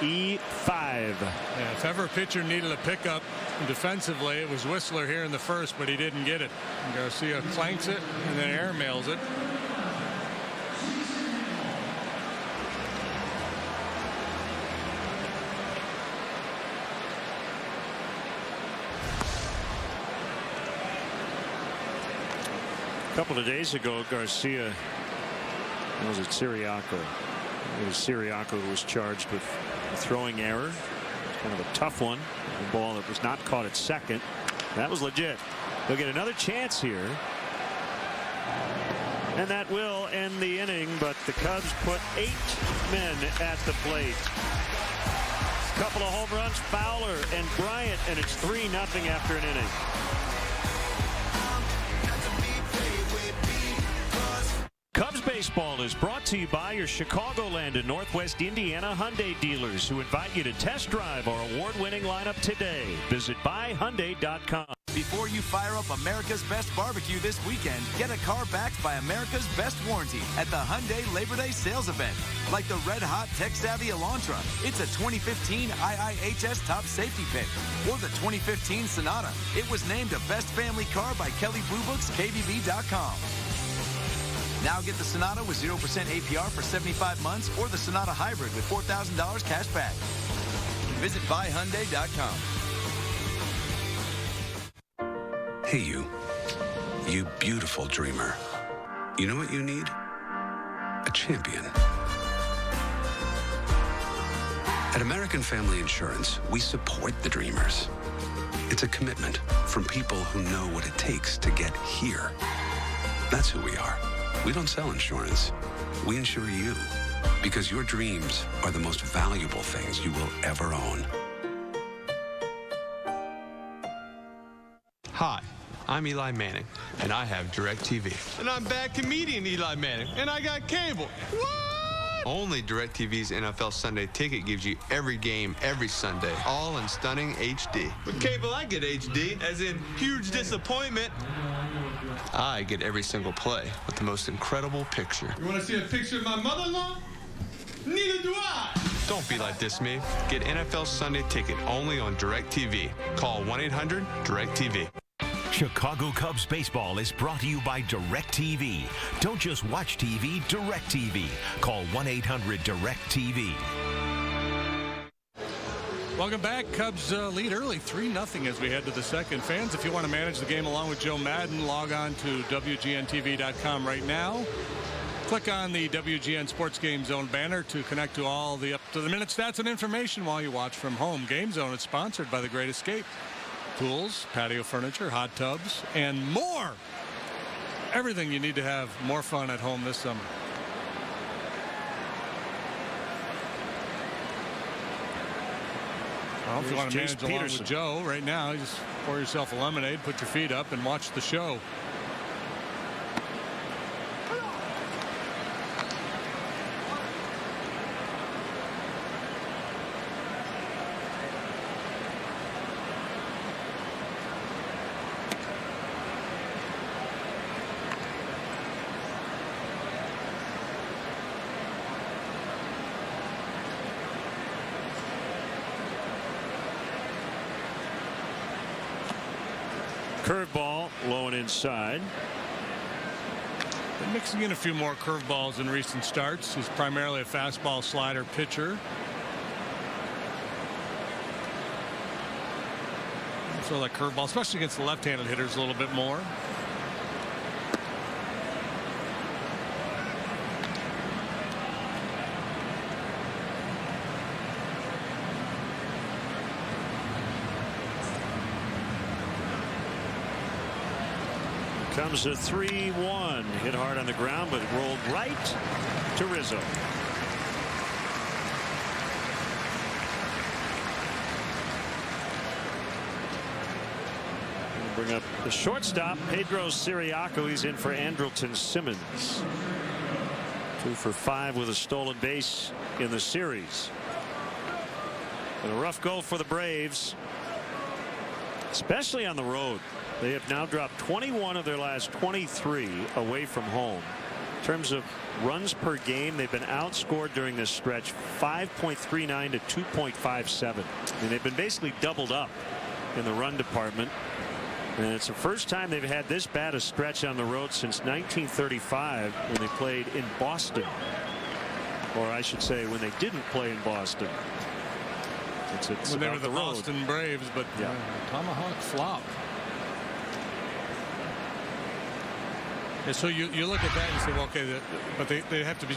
E5. Yeah, if ever a pitcher needed a pickup defensively, it was Whistler here in the first, but he didn't get it. And Garcia clanks it and then airmails it. A couple of days ago, Garcia, was it Siriaco? It was Siriaco who was charged with a throwing error. Kind of a tough one. A ball that was not caught at second. That was legit. They'll get another chance here. And that will end the inning, but the Cubs put 8 men at the plate. A couple of home runs, Fowler and Bryant, and it's 3-0 after an inning. Cubs baseball is brought to you by your Chicagoland and Northwest Indiana Hyundai dealers, who invite you to test drive our award-winning lineup today. Visit buyhyundai.com. Before you fire up America's Best Barbecue this weekend, get a car backed by America's Best Warranty at the Hyundai Labor Day sales event. Like the red-hot tech-savvy Elantra. It's a 2015 IIHS top safety pick. Or the 2015 Sonata. It was named a best family car by Kelley Blue Book's KBB.com. Now get the Sonata with 0% APR for 75 months or the Sonata Hybrid with $4,000 cash back. Visit buyhyundai.com. Hey, you beautiful dreamer. You know what you need? A champion. At American Family Insurance, we support the dreamers. It's a commitment from people who know what it takes to get here. That's who we are. We don't sell insurance. We insure you, because your dreams are the most valuable things you will ever own. Hi, I'm Eli Manning, and I have DirecTV. And I'm bad comedian Eli Manning, and I got cable. What? Only DirecTV's NFL Sunday Ticket gives you every game, every Sunday, all in stunning HD. With cable, I get HD, as in huge disappointment. I get every single play with the most incredible picture. You want to see a picture of my mother-in-law? Neither do I. Don't be like this, me. Get NFL Sunday Ticket only on DirecTV. Call 1-800-DirecTV. Chicago Cubs baseball is brought to you by DirecTV. Don't just watch TV, DirecTV. Call 1-800-DirecTV. Welcome back. Cubs lead early 3-0 as we head to the second. Fans, if you want to manage the game along with Joe Madden, log on to WGNTV.com right now. Click on the WGN Sports Game Zone banner to connect to all the up-to-the-minute stats and information while you watch from home. Game Zone is sponsored by The Great Escape. Pools, patio furniture, hot tubs, and more. Everything you need to have more fun at home this summer. Well, if you want to manage along with Joe right now, you just pour yourself a lemonade, put your feet up, and watch the show. Curveball low and inside. Been mixing in a few more curveballs in recent starts. He's primarily a fastball slider pitcher. I feel like curveball, especially against the left-handed hitters, a little bit more. Comes a 3-1. Hit hard on the ground, but it rolled right to Rizzo. Bring up the shortstop, Pedro Siriaco. He's in for Andrelton Simmons. 2 for 5 with a stolen base in the series. And a rough go for the Braves, especially on the road. They have now dropped 21 of their last 23 away from home. In terms of runs per game, they've been outscored during this stretch 5.39 to 2.57. And they've been basically doubled up in the run department. And it's the first time they've had this bad a stretch on the road since 1935 when they played in Boston. Or I should say when they didn't play in Boston. It's when they were the Boston Braves, but yeah. Tomahawk flop. And so you look at that and say, well, okay, but they have to be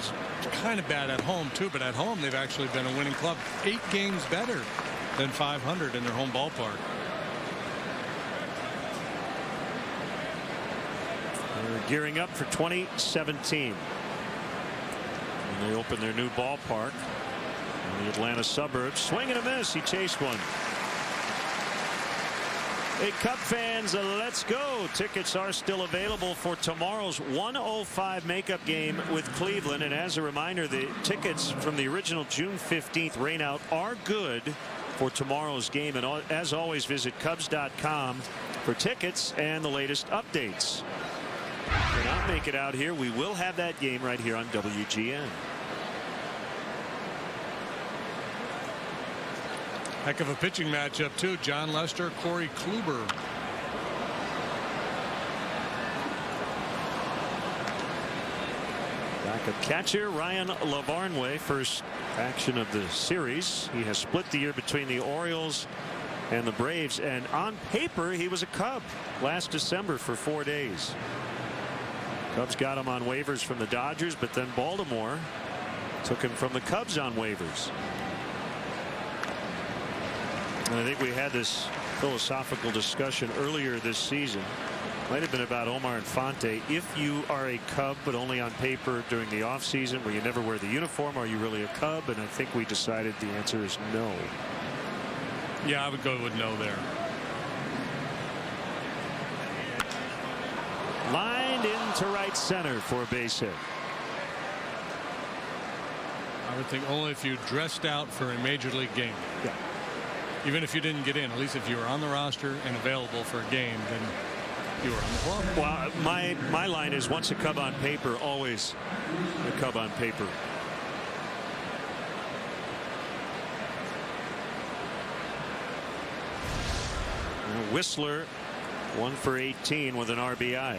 kind of bad at home too. But at home, they've actually been a winning club. 8 games better than 500 in their home ballpark. They're gearing up for 2017. And they open their new ballpark in the Atlanta suburbs. Swing and a miss. He chased one. Hey, Cub fans, let's go. Tickets are still available for tomorrow's 105 makeup game with Cleveland. And as a reminder, the tickets from the original June 15th rainout are good for tomorrow's game. And as always, visit Cubs.com for tickets and the latest updates. If you cannot make it out here, we will have that game right here on WGN. Heck of a pitching matchup too. John Lester, Corey Kluber. Backup catcher Ryan Lavarnway, first action of the series. He has split the year between the Orioles and the Braves, and on paper he was a Cub last December for 4 days. Cubs got him on waivers from the Dodgers, but then Baltimore took him from the Cubs on waivers. And I think we had this philosophical discussion earlier this season. Might have been about Omar Infante. If you are a Cub but only on paper during the offseason where you never wear the uniform, are you really a Cub? And I think we decided the answer is no. Yeah, I would go with no there. Lined into right center for a base hit. I would think only if you dressed out for a major league game. Yeah. Even if you didn't get in, at least if you were on the roster and available for a game, then you were on the club. Well, my line is once a Cub on paper, always a Cub on paper. Whistler 1 for 18 with an RBI.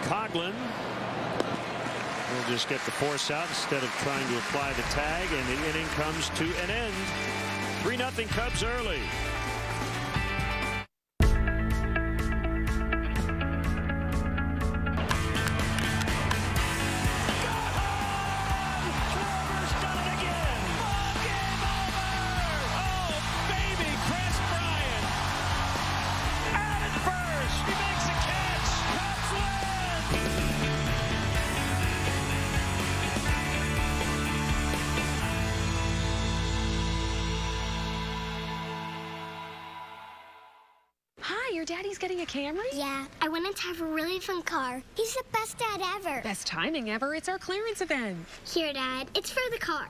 Coughlin will just get the force out instead of trying to apply the tag, and the inning comes to an end. 3-0 Cubs early. Your daddy's getting a Camry? Yeah, I want him to have a really fun car. He's the best dad ever. Best timing ever. It's our clearance event. Here, Dad. It's for the car.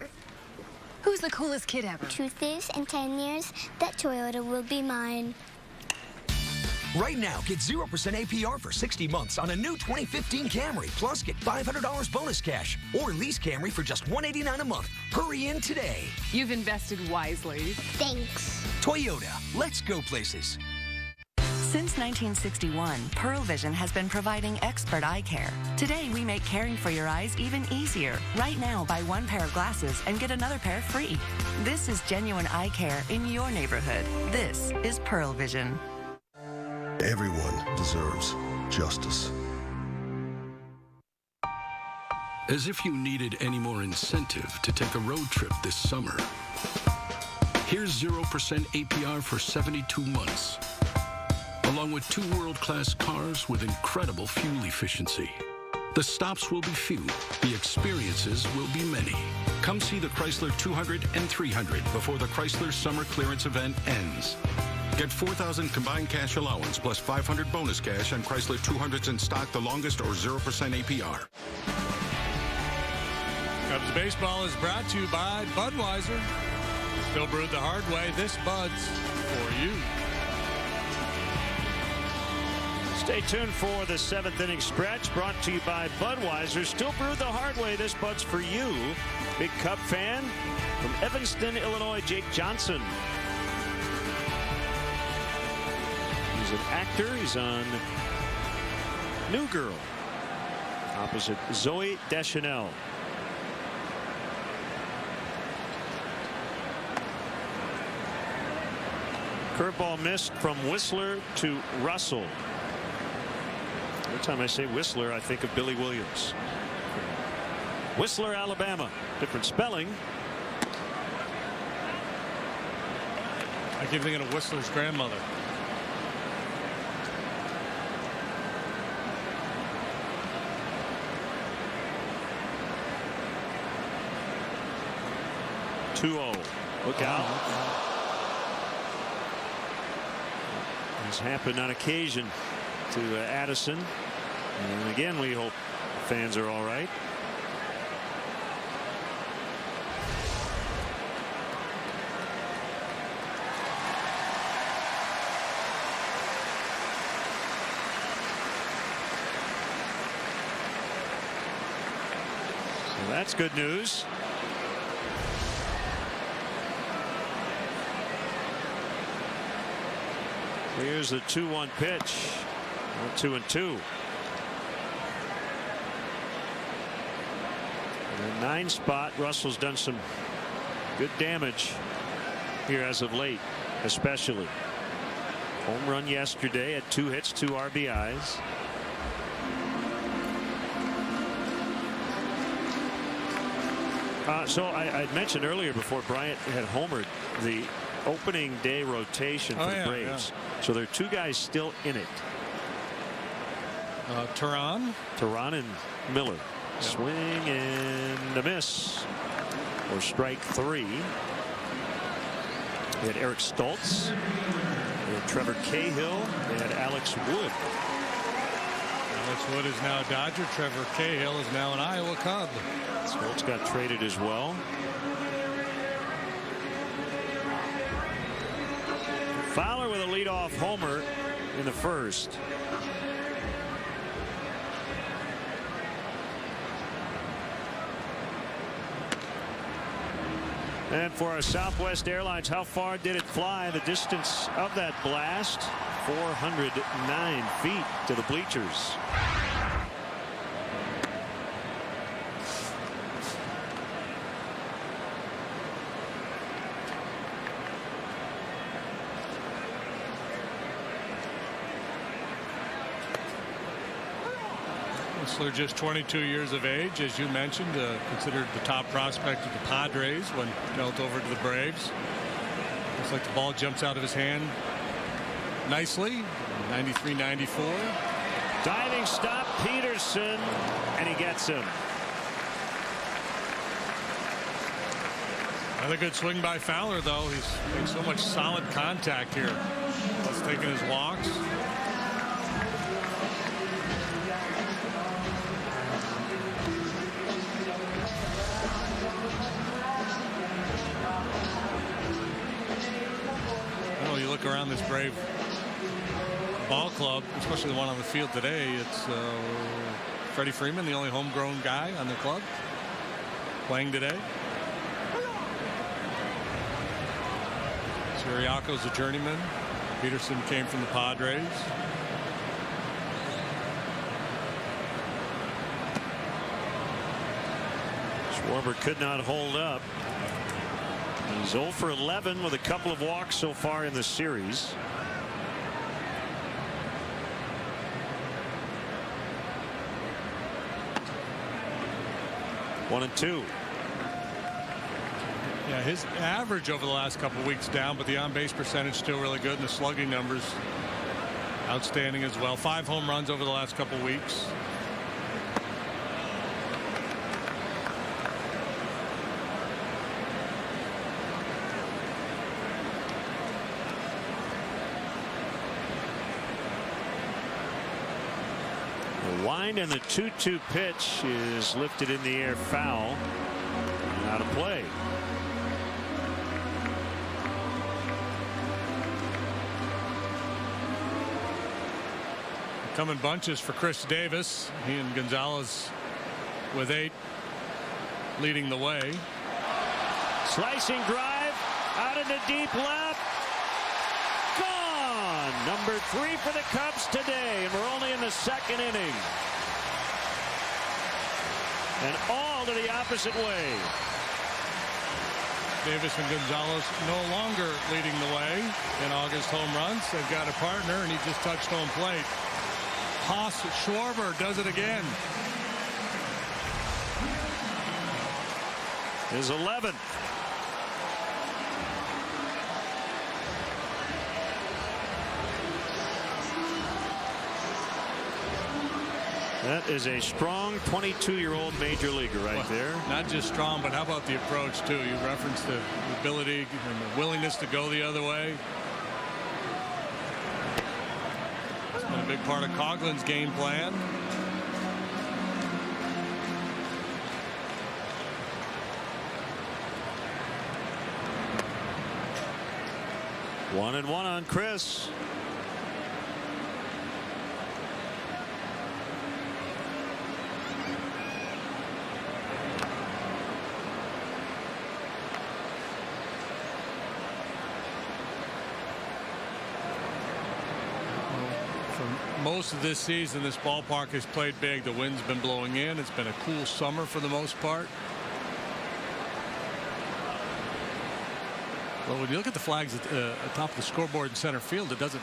Who's the coolest kid ever? Truth is, in 10 years, that Toyota will be mine. Right now, get 0% APR for 60 months on a new 2015 Camry. Plus, get $500 bonus cash. Or lease Camry for just $189 a month. Hurry in today. You've invested wisely. Thanks. Toyota. Let's go places. Since 1961, Pearl Vision has been providing expert eye care. Today, we make caring for your eyes even easier. Right now, buy 1 pair of glasses and get another pair free. This is genuine eye care in your neighborhood. This is Pearl Vision. Everyone deserves justice. As if you needed any more incentive to take a road trip this summer. Here's 0% APR for 72 months. Along with 2 world-class cars with incredible fuel efficiency. The stops will be few. The experiences will be many. Come see the Chrysler 200 and 300 before the Chrysler Summer Clearance event ends. Get $4,000 combined cash allowance plus $500 bonus cash on Chrysler 200s in stock, the longest, or 0% APR. Cubs baseball is brought to you by Budweiser. Still brewed the hard way. This Bud's for you. Stay tuned for the 7th inning stretch, brought to you by Budweiser. Still brewed the hard way. This Bud's for you. Big Cub fan from Evanston, Illinois, Jake Johnson. He's an actor. He's on New Girl, opposite Zoe Deschanel. Curveball missed from Whistler to Russell. Every time I say Whistler, I think of Billy Williams. Whistler, Alabama. Different spelling. I keep thinking of Whistler's grandmother. Look out. This happened on occasion to Addison. And again, we hope fans are all right. So that's good news. Here's the 2-1 pitch. 2-2. In the 9 spot, Russell's done some good damage here as of late, especially. Home run yesterday at 2 hits, 2 RBIs. So I mentioned earlier before Bryant had homered the opening day rotation for the Braves. Yeah. So there are 2 guys still in it. Teran and Miller. Yep. Swing and a miss. Or strike 3. They had Eric Stoltz. They had Trevor Cahill. They had Alex Wood. Alex Wood is now a Dodger. Trevor Cahill is now an Iowa Cub. Stoltz got traded as well. Fowler with a leadoff homer in the first. And for our Southwest Airlines, how far did it fly? The distance of that blast, 409 feet to the bleachers. Whistler just 22 years of age, as you mentioned, considered the top prospect of the Padres when dealt over to the Braves. Looks like the ball jumps out of his hand nicely. 93-94. Diving stop, Peterson, and he gets him. Another good swing by Fowler, though. He's making so much solid contact here. Plus taking his walks. Around this Brave ball club, especially the one on the field today, it's Freddie Freeman, the only homegrown guy on the club playing today. Siriaco's a journeyman. Peterson came from the Padres. Schwarber could not hold up. He's 0 for 11 with a couple of walks so far in the series. One and 2. Yeah, his average over the last couple of weeks down, but the on-base percentage still really good, and the slugging numbers outstanding as well. 5 home runs over the last couple of weeks. Wind, and the 2-2 pitch is lifted in the air, foul, and out of play. Coming bunches for Chris Davis. He and Gonzalez with 8 leading the way. Slicing drive out into deep left. Gone. Number 3 for the Cubs today, and we're only in the 2nd inning. And all to the opposite way. Davis and Gonzalez no longer leading the way in August home runs. They've got a partner, and he just touched home plate. Haas Schwarber does it again. His 11th. That is a strong 22-year-old major leaguer right there. Not just strong, but how about the approach, too? You referenced the ability and the willingness to go the other way. It's been a big part of Coughlin's game plan. One and one on Chris. Most of this season, this ballpark has played big. The wind's been blowing in. It's been a cool summer for the most part. Well, when you look at the flags at the top of the scoreboard in center field, it doesn't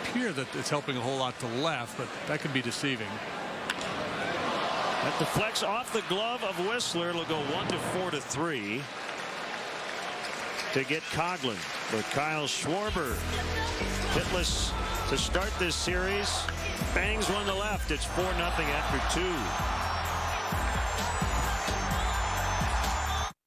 appear that it's helping a whole lot to left, but that could be deceiving. That deflects off the glove of Whistler. It'll go 1-4-3 to get Coughlin. But Kyle Schwarber, hitless to start this series, bangs one to left. It's 4-0 after 2.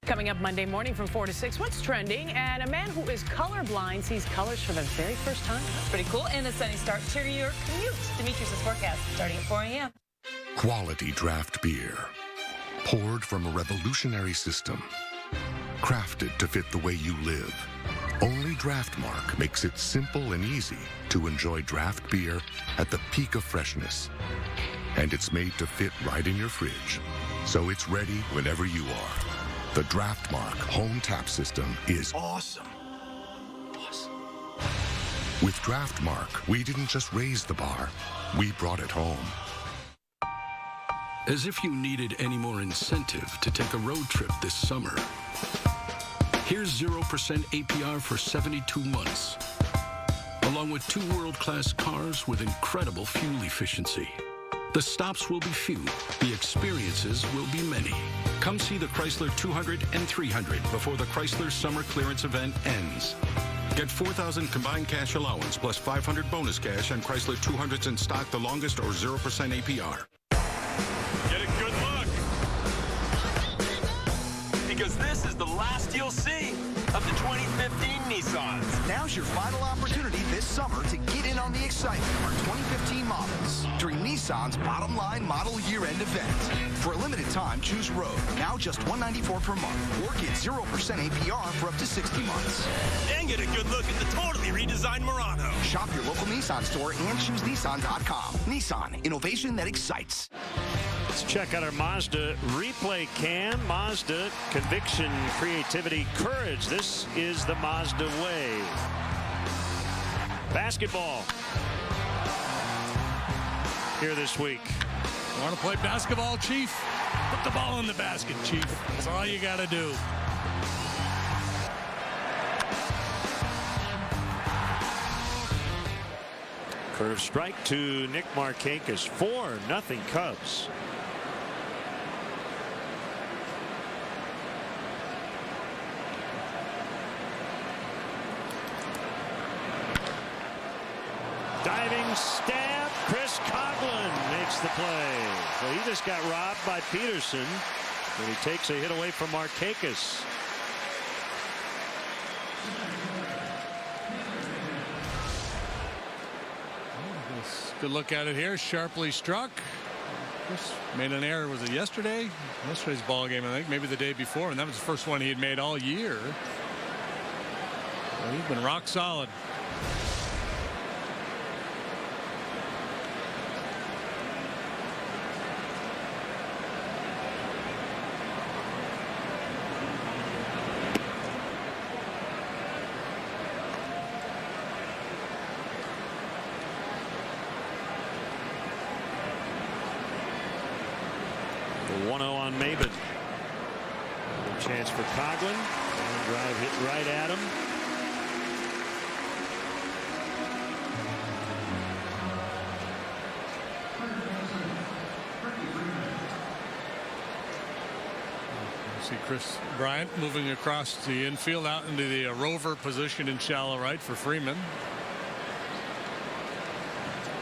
Coming up Monday morning from 4 to 6, what's trending? And a man who is colorblind sees colors for the very first time. That's pretty cool. And a sunny start to your commute. Demetrius' forecast starting at 4 a.m. Quality draft beer. Poured from a revolutionary system. Crafted to fit the way you live. Only DraftMark makes it simple and easy to enjoy draft beer at the peak of freshness. And it's made to fit right in your fridge, so it's ready whenever you are. The DraftMark home tap system is awesome. With DraftMark, we didn't just raise the bar, we brought it home. As if you needed any more incentive to take a road trip this summer. Here's 0% APR for 72 months, along with 2 world-class cars with incredible fuel efficiency. The stops will be few, the experiences will be many. Come see the Chrysler 200 and 300 before the Chrysler Summer Clearance event ends. Get $4,000 combined cash allowance plus $500 bonus cash on Chrysler 200s in stock, the longest, or 0% APR. Get a good look, because this is the last you'll see of the 2015 Nissans. Now's your final opportunity this summer to get in on the excitement of our 2015 models during Nissan's Bottom Line Model Year-End event. For a limited time, choose Rogue, now just $194 per month, or get 0% APR for up to 60 months. And get a good look at the totally redesigned Murano. Shop your local Nissan store and choose Nissan.com. Nissan, innovation that excites. Let's check out our Mazda replay cam. Mazda, conviction, creativity, courage. This is the Mazda way. Basketball here this week. Want to play basketball, Chief? Put the ball in the basket, Chief. That's all you got to do. Curve strike to Nick Markakis. 4-0 Cubs. Diving stab. Chris Coughlin makes the play. So he just got robbed by Peterson, and he takes a hit away from Markakis. Good look at it here. Sharply struck. Chris made an error. Was it yesterday? Yesterday's ball game, I think. Maybe the day before. And that was the first one he had made all year. Well, he's been rock solid. The 1-0 on Maben. A chance for Coughlin. And drive hit right at him. See Chris Bryant moving across the infield out into the rover position in shallow right for Freeman.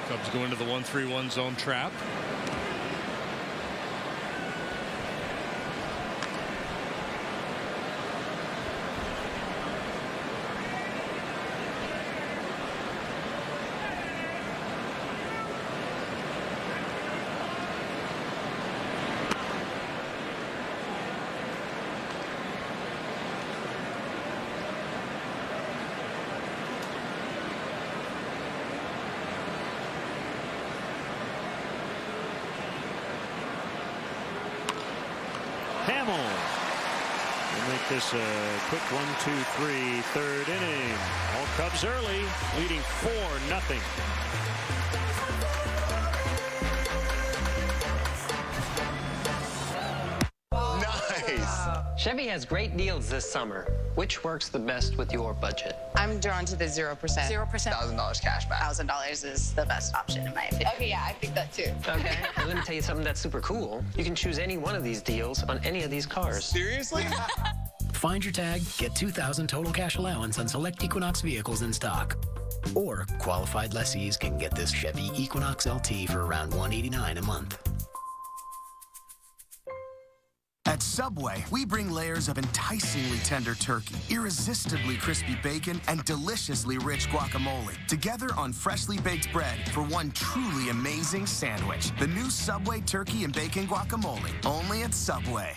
Cubs go into the 1-3-1 zone trap. Hamill will make this a quick 1-2-3 third inning. All Cubs early, leading 4-0. Chevy has great deals this summer. Which works the best with your budget? I'm drawn to the 0%. 0%? $1,000 cash back. $1,000 is the best option in my opinion. Okay, yeah, I think that too. Okay. Well, let me tell you something that's super cool. You can choose any one of these deals on any of these cars. Seriously? Find your tag, get $2,000 total cash allowance on select Equinox vehicles in stock. Or qualified lessees can get this Chevy Equinox LT for around $189 a month. At Subway, we bring layers of enticingly tender turkey, irresistibly crispy bacon, and deliciously rich guacamole together on freshly baked bread for one truly amazing sandwich. The new Subway turkey and bacon guacamole, only at Subway.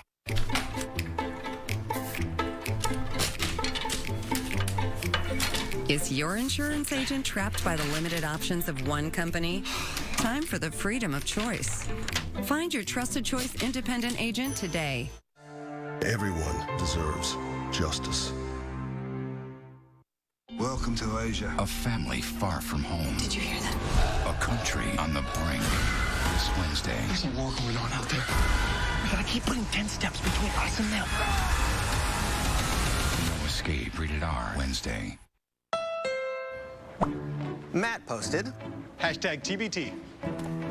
Is your insurance agent trapped by the limited options of one company? Time for the freedom of choice. Find your trusted choice independent agent today. Everyone deserves justice. Welcome to Asia. A family far from home. Did you hear that? A country on the brink. This Wednesday. There's a war going on out there. We gotta keep putting 10 steps between us and them. No Escape. Rated R. Wednesday. Matt posted, #TBT.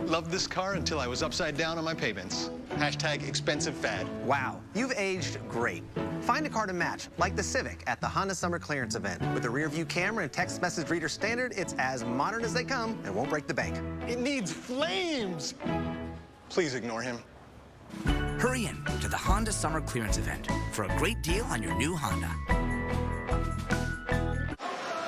Loved this car until I was upside down on my payments. #expensive fad. Wow, you've aged great. Find a car to match, like the Civic at the Honda Summer Clearance event. With a rear view camera and text message reader standard, it's as modern as they come and won't break the bank. It needs flames. Please ignore him. Hurry in to the Honda Summer Clearance event for a great deal on your new Honda.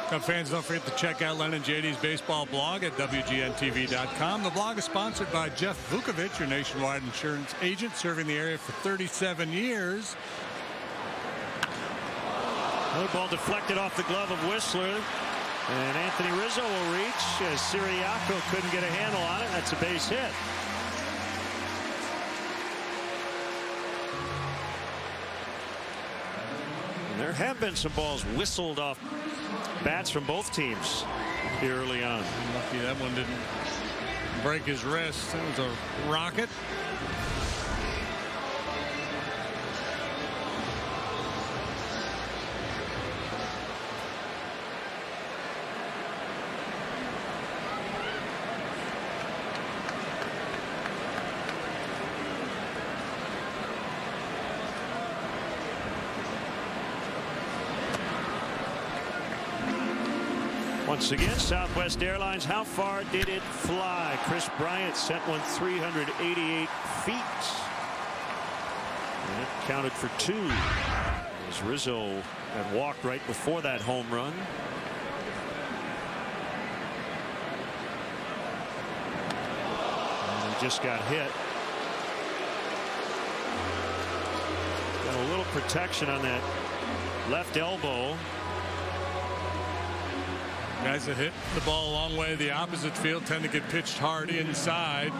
Cub fans, don't forget to check out Len and JD's baseball blog at WGNTV.com. The blog is sponsored by Jeff Vukovic, your nationwide insurance agent, serving the area for 37 years. Another ball deflected off the glove of Whistler. And Anthony Rizzo will reach as Siriaco couldn't get a handle on it. That's a base hit. And there have been some balls whistled off bats from both teams here early on. Lucky that one didn't break his wrist. That was a rocket. Once again, Southwest Airlines, how far did it fly? Chris Bryant sent one 388 feet. And it counted for two. As Rizzo had walked right before that home run. And he just got hit. protection on that left elbow. Guys that hit the ball a long way the opposite field tend to get pitched hard inside.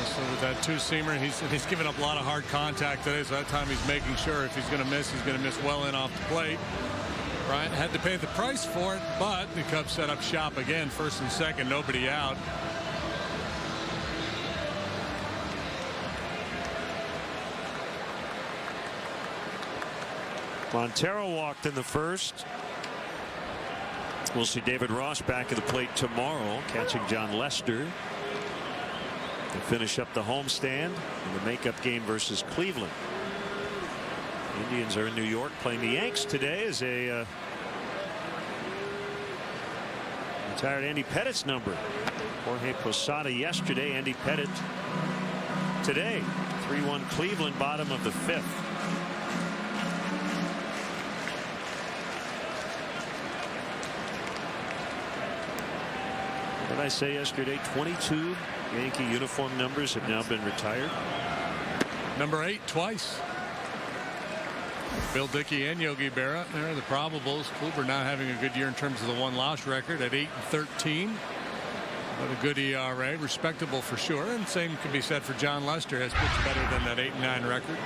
So with that two-seamer, he's given up a lot of hard contact today, so that time he's making sure if he's going to miss, he's going to miss well in off the plate. Bryant had to pay the price for it, but the Cubs set up shop again, first and second, nobody out. Montero walked in the first. We'll see David Ross back at the plate tomorrow, catching John Lester to finish up the homestand in the makeup game versus Cleveland. Indians are in New York playing the Yanks today as a retired Andy Pettit's number. Jorge Posada yesterday, Andy Pettit today. 3-1 Cleveland, bottom of the fifth. What did I say yesterday? 22 Yankee uniform numbers have now been retired. Number 8 twice. Bill Dickey and Yogi Berra. They're the probables. Kluber not having a good year in terms of the one-loss record at 8-13. But a good ERA, respectable for sure. And same can be said for John Lester. Has pitched better than that 8-9 record.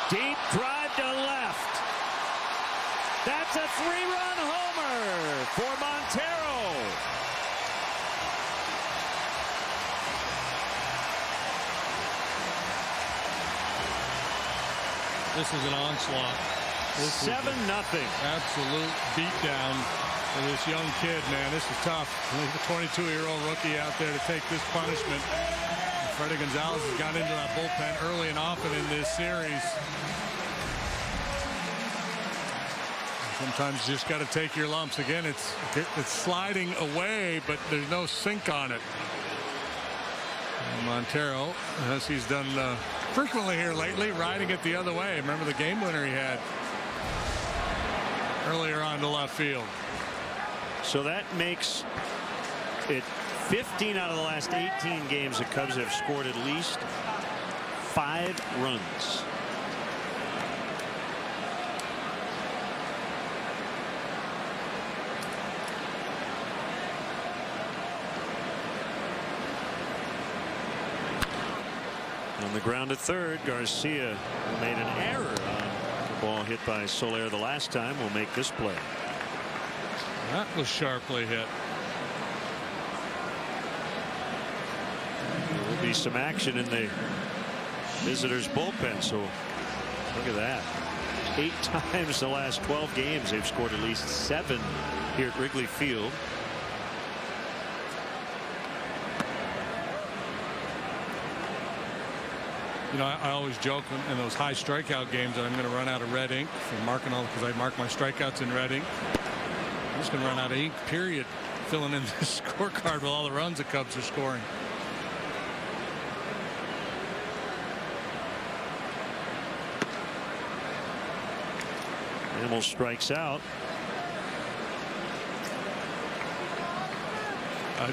Deep drive to left. That's a 3-run homer for Montero. This is an onslaught. 7-0. Absolute beatdown for this young kid, man. This is tough. The 22-year-old rookie out there to take this punishment. Freddie Gonzalez has got into that bullpen early and often in this series. Sometimes you just got to take your lumps. Again, it's sliding away, but there's no sink on it. And Montero, as he's done frequently here lately, riding it the other way. Remember the game winner he had earlier on to left field. So that makes it 15 out of the last 18 games the Cubs have scored at least 5 runs. On the ground at third, Garcia made an error on the ball hit by Soler the last time. Will make this play. That was sharply hit. There will be some action in the visitors' bullpen. So look at that. 8 times the last 12 games they've scored at least 7 here at Wrigley Field. You know, I always joke in those high strikeout games that I'm going to run out of red ink from marking all, because I mark my strikeouts in red ink. I'm just going to run out of ink, period, filling in this scorecard with all the runs the Cubs are scoring. Animal strikes out.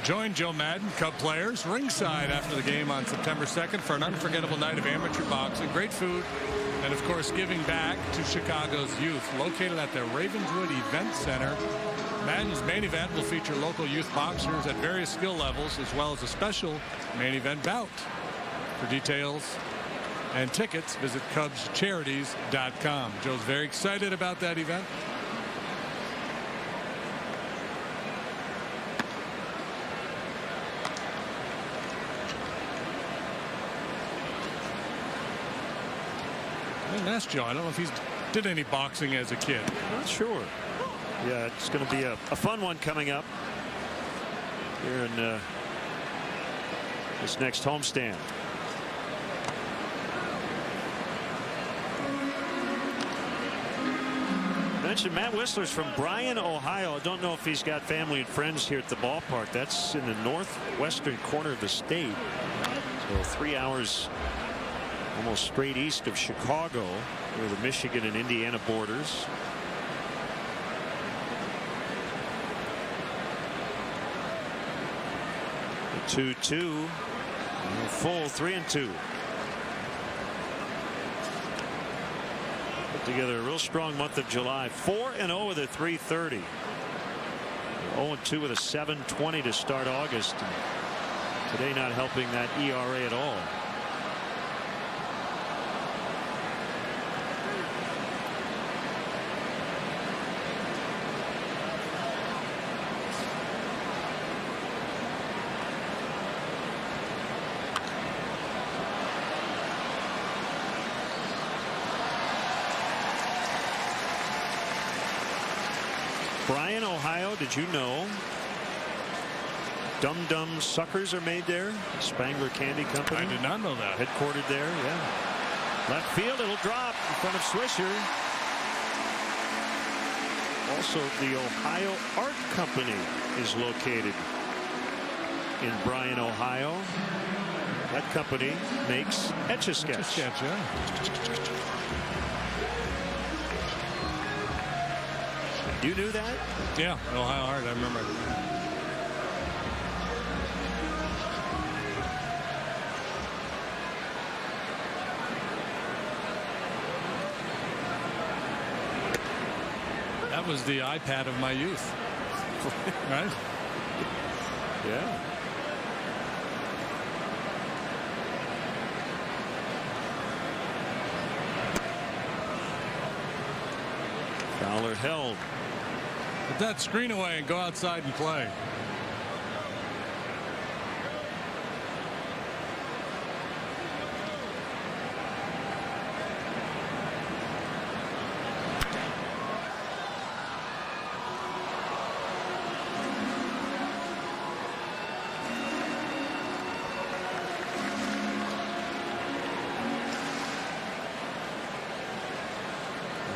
Join Joe Madden, Cub players, ringside after the game on September 2nd for an unforgettable night of amateur boxing, great food, and of course giving back to Chicago's youth. Located at the Ravenswood Event Center, Madden's main event will feature local youth boxers at various skill levels, as well as a special main event bout. For details and tickets, visit CubsCharities.com. Joe's very excited about that event. That's Joe. I don't know if he's did any boxing as a kid. Not sure. Yeah, it's going to be a fun one coming up here in this next homestand. I mentioned Matt Whistler's from Bryan, Ohio. I don't know if he's got family and friends here at the ballpark. That's in the northwestern corner of the state. So 3 hours almost straight east of Chicago, where the Michigan and Indiana borders. The 2-2 Full 3-2. Put together a real strong month of July. 4-0 with a 3.30. 0-2 with a 7.20 to start August. Today not helping that ERA at all. Bryan, Ohio, did you know Dum Dum suckers are made there? Spangler Candy Company. I did not know that. Headquartered there, yeah. Left field, it'll drop in front of Swisher. Also, the Ohio Art Company is located in Bryan, Ohio. That company makes Etch-a-Sketch. Etch-a-Sketch, yeah. You knew that? Yeah, Ohio Art, I remember. That was the iPad of my youth. Right? Yeah. Fowler held. Put that screen away and go outside and play.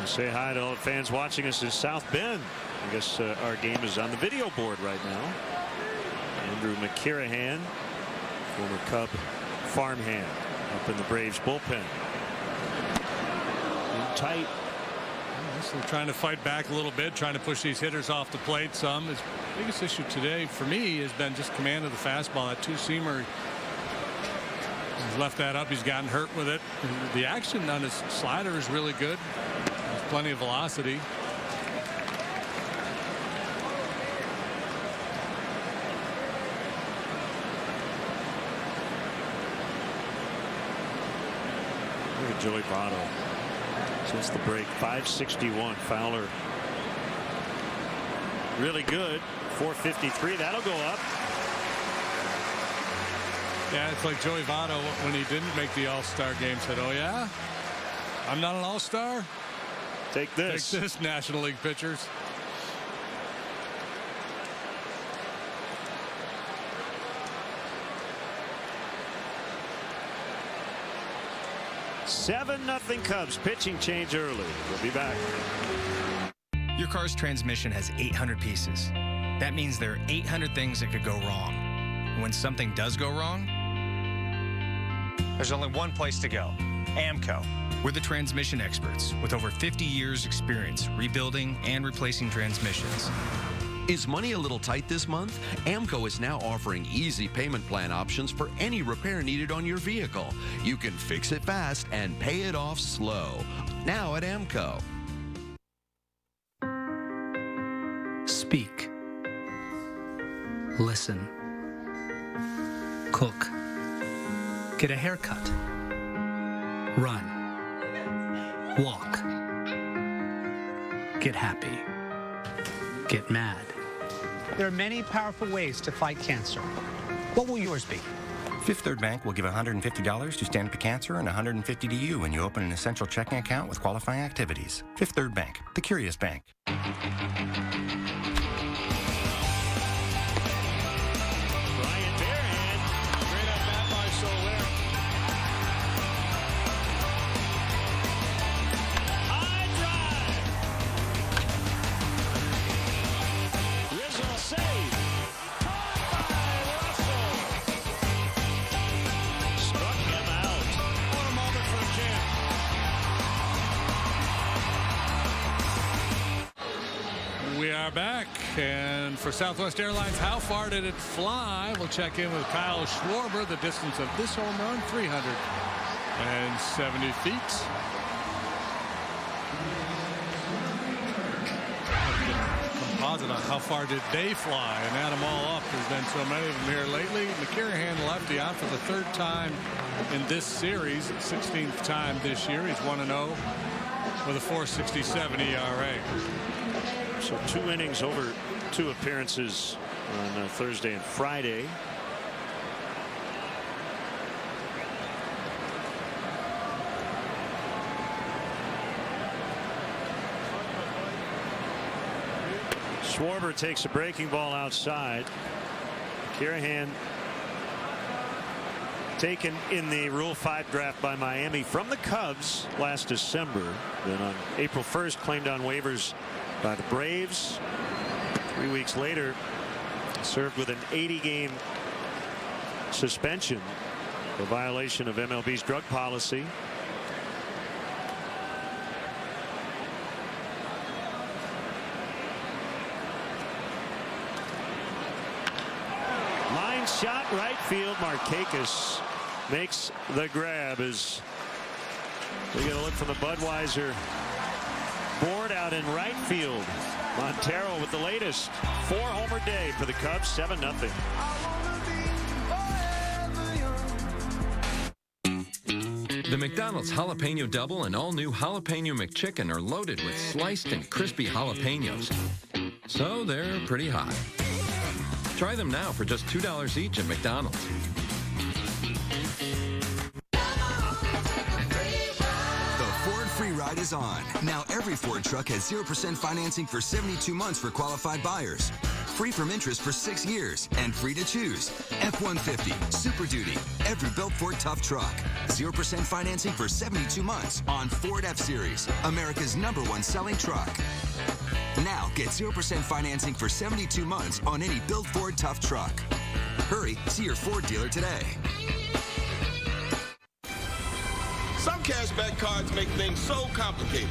Say hi to all the fans watching us in South Bend. I guess our game is on the video board right now. Andrew McKirahan, former Cub farmhand, up in the Braves bullpen. In tight. So trying to fight back a little bit, trying to push these hitters off the plate some. His biggest issue today for me has been just command of the fastball. That two-seamer, he's left that up. He's gotten hurt with it. The action on his slider is really good. There's plenty of velocity. Look at Joey Votto. Since the break, 561. Fowler really good. 453. That'll go up. Yeah, it's like Joey Votto when he didn't make the All-Star game said, "Oh yeah, I'm not an All-Star. Take this. Take this, National League pitchers." 7-0 Cubs. Pitching change early. We'll be back. Your car's transmission has 800 pieces. That means there are 800 things that could go wrong. When something does go wrong, there's only one place to go. AMCO. We're the transmission experts with over 50 years experience rebuilding and replacing transmissions. Is money a little tight this month? AMCO is now offering easy payment plan options for any repair needed on your vehicle. You can fix it fast and pay it off slow. Now at AMCO. Speak. Listen. Cook. Get a haircut. Run. Walk. Get happy. Get mad. There are many powerful ways to fight cancer. What will yours be? Fifth Third Bank will give $150 to Stand Up to Cancer and $150 to you when you open an essential checking account with qualifying activities. Fifth Third Bank, the curious bank. We are back. And for Southwest Airlines, how far did it fly? We'll check in with Kyle Schwarber. The distance of this home run, 370 feet. Composite on how far did they fly and add them all up. There's been so many of them here lately. McCarrahan lefty out for the 3rd time in this series, 16th time this year. He's 1-0 with a 4.67 ERA. So 2 innings over 2 appearances on Thursday and Friday. Schwarber takes a breaking ball outside. Kirahan taken in the Rule 5 draft by Miami from the Cubs last December. Then on April 1st claimed on waivers by the Braves. 3 weeks later served with an 80-game suspension for violation of MLB's drug policy. Line shot right field. Markakis makes the grab as we get a look from the Budweiser board out in right field. Montero with the latest 4-homer day for the Cubs, 7-0. The McDonald's Jalapeno Double and all-new Jalapeno McChicken are loaded with sliced and crispy jalapenos. So they're pretty hot. Try them now for just $2 each at McDonald's. Free ride is on. Now every Ford truck has 0% financing for 72 months for qualified buyers. Free from interest for 6 years and free to choose. F-150, Super Duty, every built Ford tough truck. 0% financing for 72 months on Ford F-Series, America's #1 selling truck. Now get 0% financing for 72 months on any built Ford tough truck. Hurry, see your Ford dealer today. Some cashback cards make things so complicated.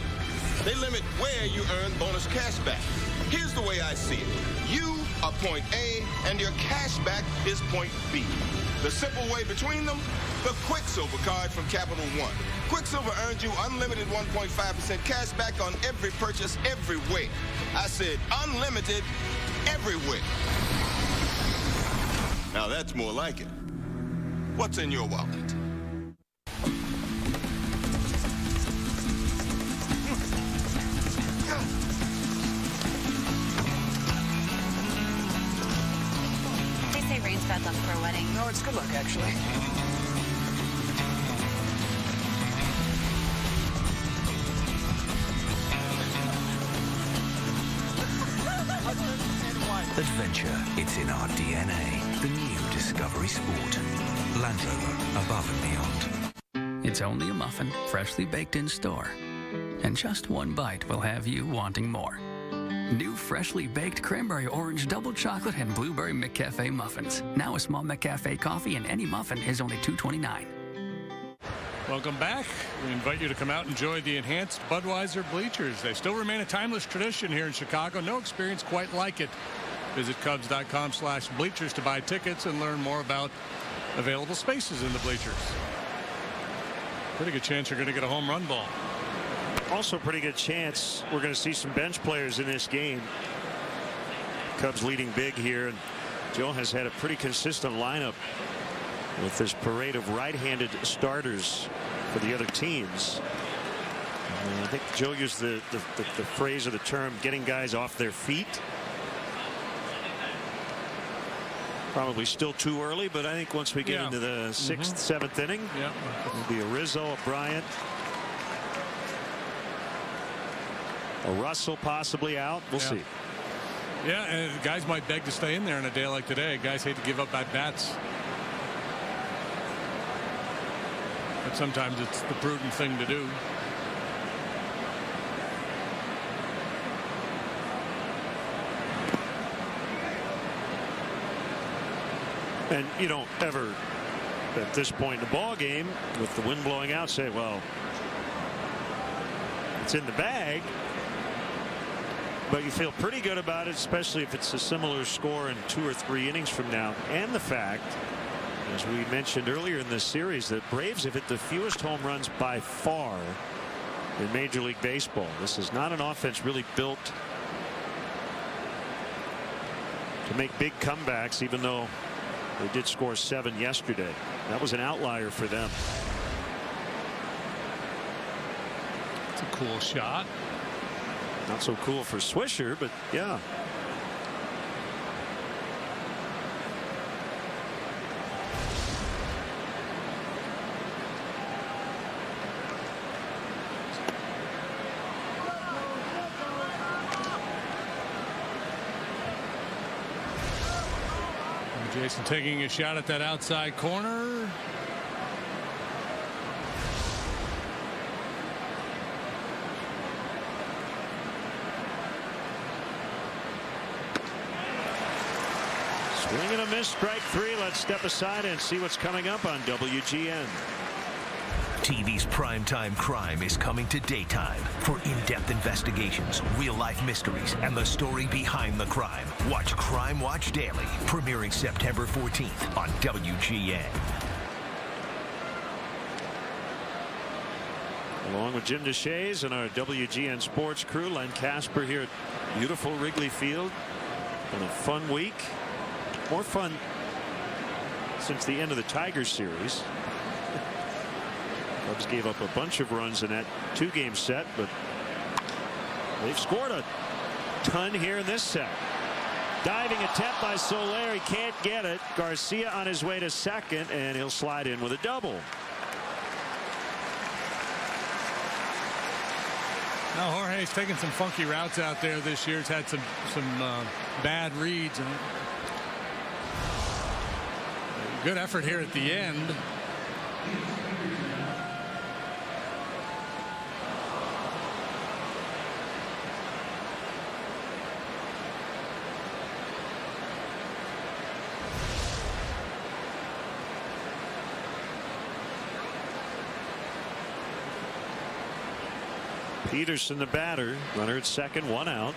They limit where you earn bonus cashback. Here's the way I see it. You are point A, and your cashback is point B. The simple way between them, the Quicksilver card from Capital One. Quicksilver earns you unlimited 1.5% cashback on every purchase everywhere. I said unlimited everywhere. Now that's more like it. What's in your wallet? Rain's bad luck for a wedding. No, it's good luck, actually. Adventure, it's in our DNA. The new Discovery Sport. Land Rover, above and beyond. It's only a muffin, freshly baked in store. And just one bite will have you wanting more. New freshly baked cranberry orange double chocolate and blueberry McCafe muffins. Now a small McCafe coffee and any muffin is only $2.29. Welcome back. We invite you to come out and enjoy the enhanced Budweiser bleachers. They still remain a timeless tradition here in Chicago. No experience quite like it. Visit Cubs.com/bleachers to buy tickets and learn more about available spaces in the bleachers. Pretty good chance you're going to get a home run ball. Also pretty good chance we're going to see some bench players in this game. Cubs leading big here, and Joe has had a pretty consistent lineup with this parade of right-handed starters for the other teams. And I think Joe used the phrase or the term getting guys off their feet. Probably still too early, but I think once we get into the 6th, 7th inning, it'll be a Rizzo, a Bryant, a Russell possibly out. We'll see. Yeah, and guys might beg to stay in there on a day like today. Guys hate to give up at bats. But sometimes it's the prudent thing to do. And you don't ever, at this point in the ball game, with the wind blowing out, say, well, it's in the bag. But you feel pretty good about it, especially if it's a similar score in 2 or 3 innings from now. And the fact, as we mentioned earlier in this series, that Braves have hit the fewest home runs by far in Major League Baseball. This is not an offense really built to make big comebacks, even though they did score 7 yesterday. That was an outlier for them. It's a cool shot. Not so cool for Swisher, but yeah. Jason taking a shot at that outside corner. Swing and a miss, strike 3. Let's step aside and see what's coming up on WGN. TV's primetime crime is coming to daytime for in-depth investigations, real-life mysteries, and the story behind the crime. Watch Crime Watch Daily, premiering September 14th on WGN. Along with Jim DeShays and our WGN Sports crew, Len Casper here at beautiful Wrigley Field. Been a fun week. More fun since the end of the Tigers series. Cubs gave up a bunch of runs in that 2-game set, but they've scored a ton here in this set. Diving attempt by Soler. He can't get it. Garcia on his way to second, and he'll slide in with a double. Now Jorge's taken some funky routes out there this year. He's had some bad reads. And good effort here at the end. Peterson, the batter. Runner at second, 1 out.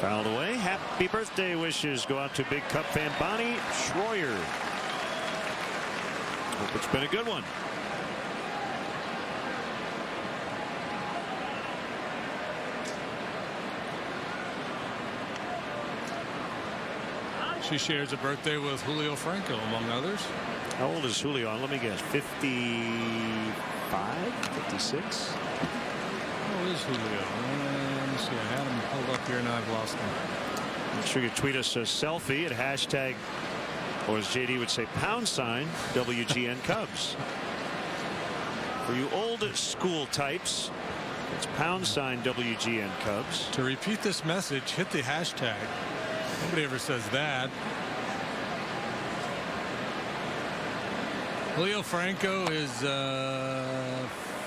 Fouled away. Happy birthday wishes go out to big Cub fan Bonnie Schroyer. Hope it's been a good one. She shares a birthday with Julio Franco, among others. How old is Julio? Let me guess. 55, 56. How old is Julio? Let me see. I had him pulled up here and I've lost him. Make sure you tweet us a selfie at hashtag, or as JD would say, # WGN Cubs. For you old school types, it's # WGN Cubs. To repeat this message, hit the hashtag. Nobody ever says that. Julio Franco is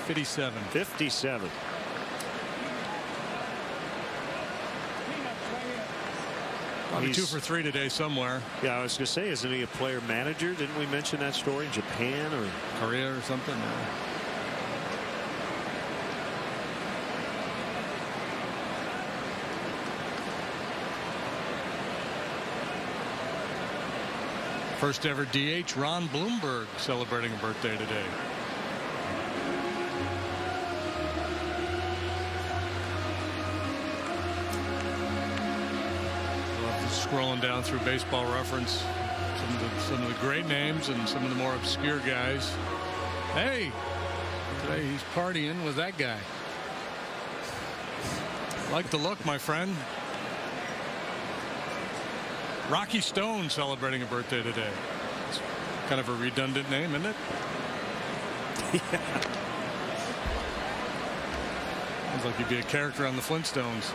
57. 57. Probably 2 for 3 today somewhere. Yeah, I was going to say, isn't he a player manager? Didn't we mention that story in Japan or Korea or something? No. First ever DH, Ron Blomberg, celebrating a birthday today. Scrolling down through Baseball Reference, some of the great names and some of the more obscure guys. Hey, today he's partying with that guy. Like the look, my friend. Rocky Stone celebrating a birthday today. It's kind of a redundant name, isn't it? Yeah. Sounds like he'd be a character on the Flintstones.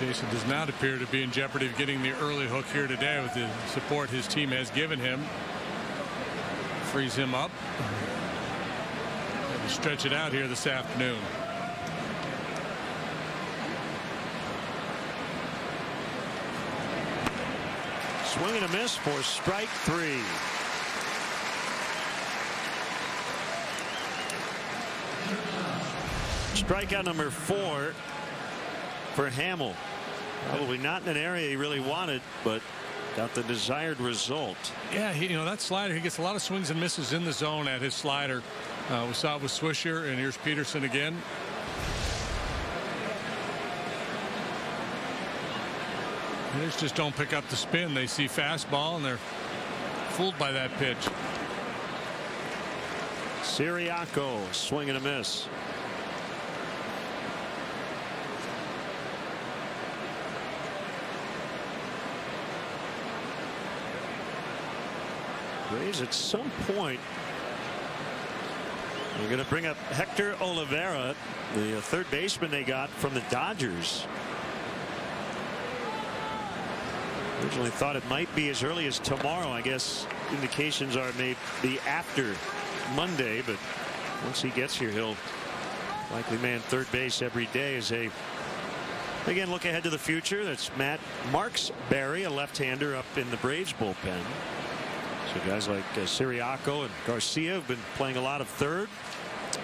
Jason does not appear to be in jeopardy of getting the early hook here today with the support his team has given him. Frees him up. Maybe stretch it out here this afternoon. Swing and a miss for strike 3. Strikeout number 4 for Hamill. Probably not in an area he really wanted, but got the desired result. Yeah, that slider, he gets a lot of swings and misses in the zone at his slider. We saw it with Swisher, and here's Peterson again. Hitters just don't pick up the spin. They see fastball, and they're fooled by that pitch. Siriaco, swing and a miss. Braves at some point they're going to bring up Hector Olivera, the third baseman they got from the Dodgers. Originally thought it might be as early as tomorrow. I guess indications are maybe after Monday, but once he gets here, he'll likely man third base every day as they again look ahead to the future. That's Matt Marksberry, a left-hander up in the Braves bullpen. So guys like Siriaco and Garcia have been playing a lot of third.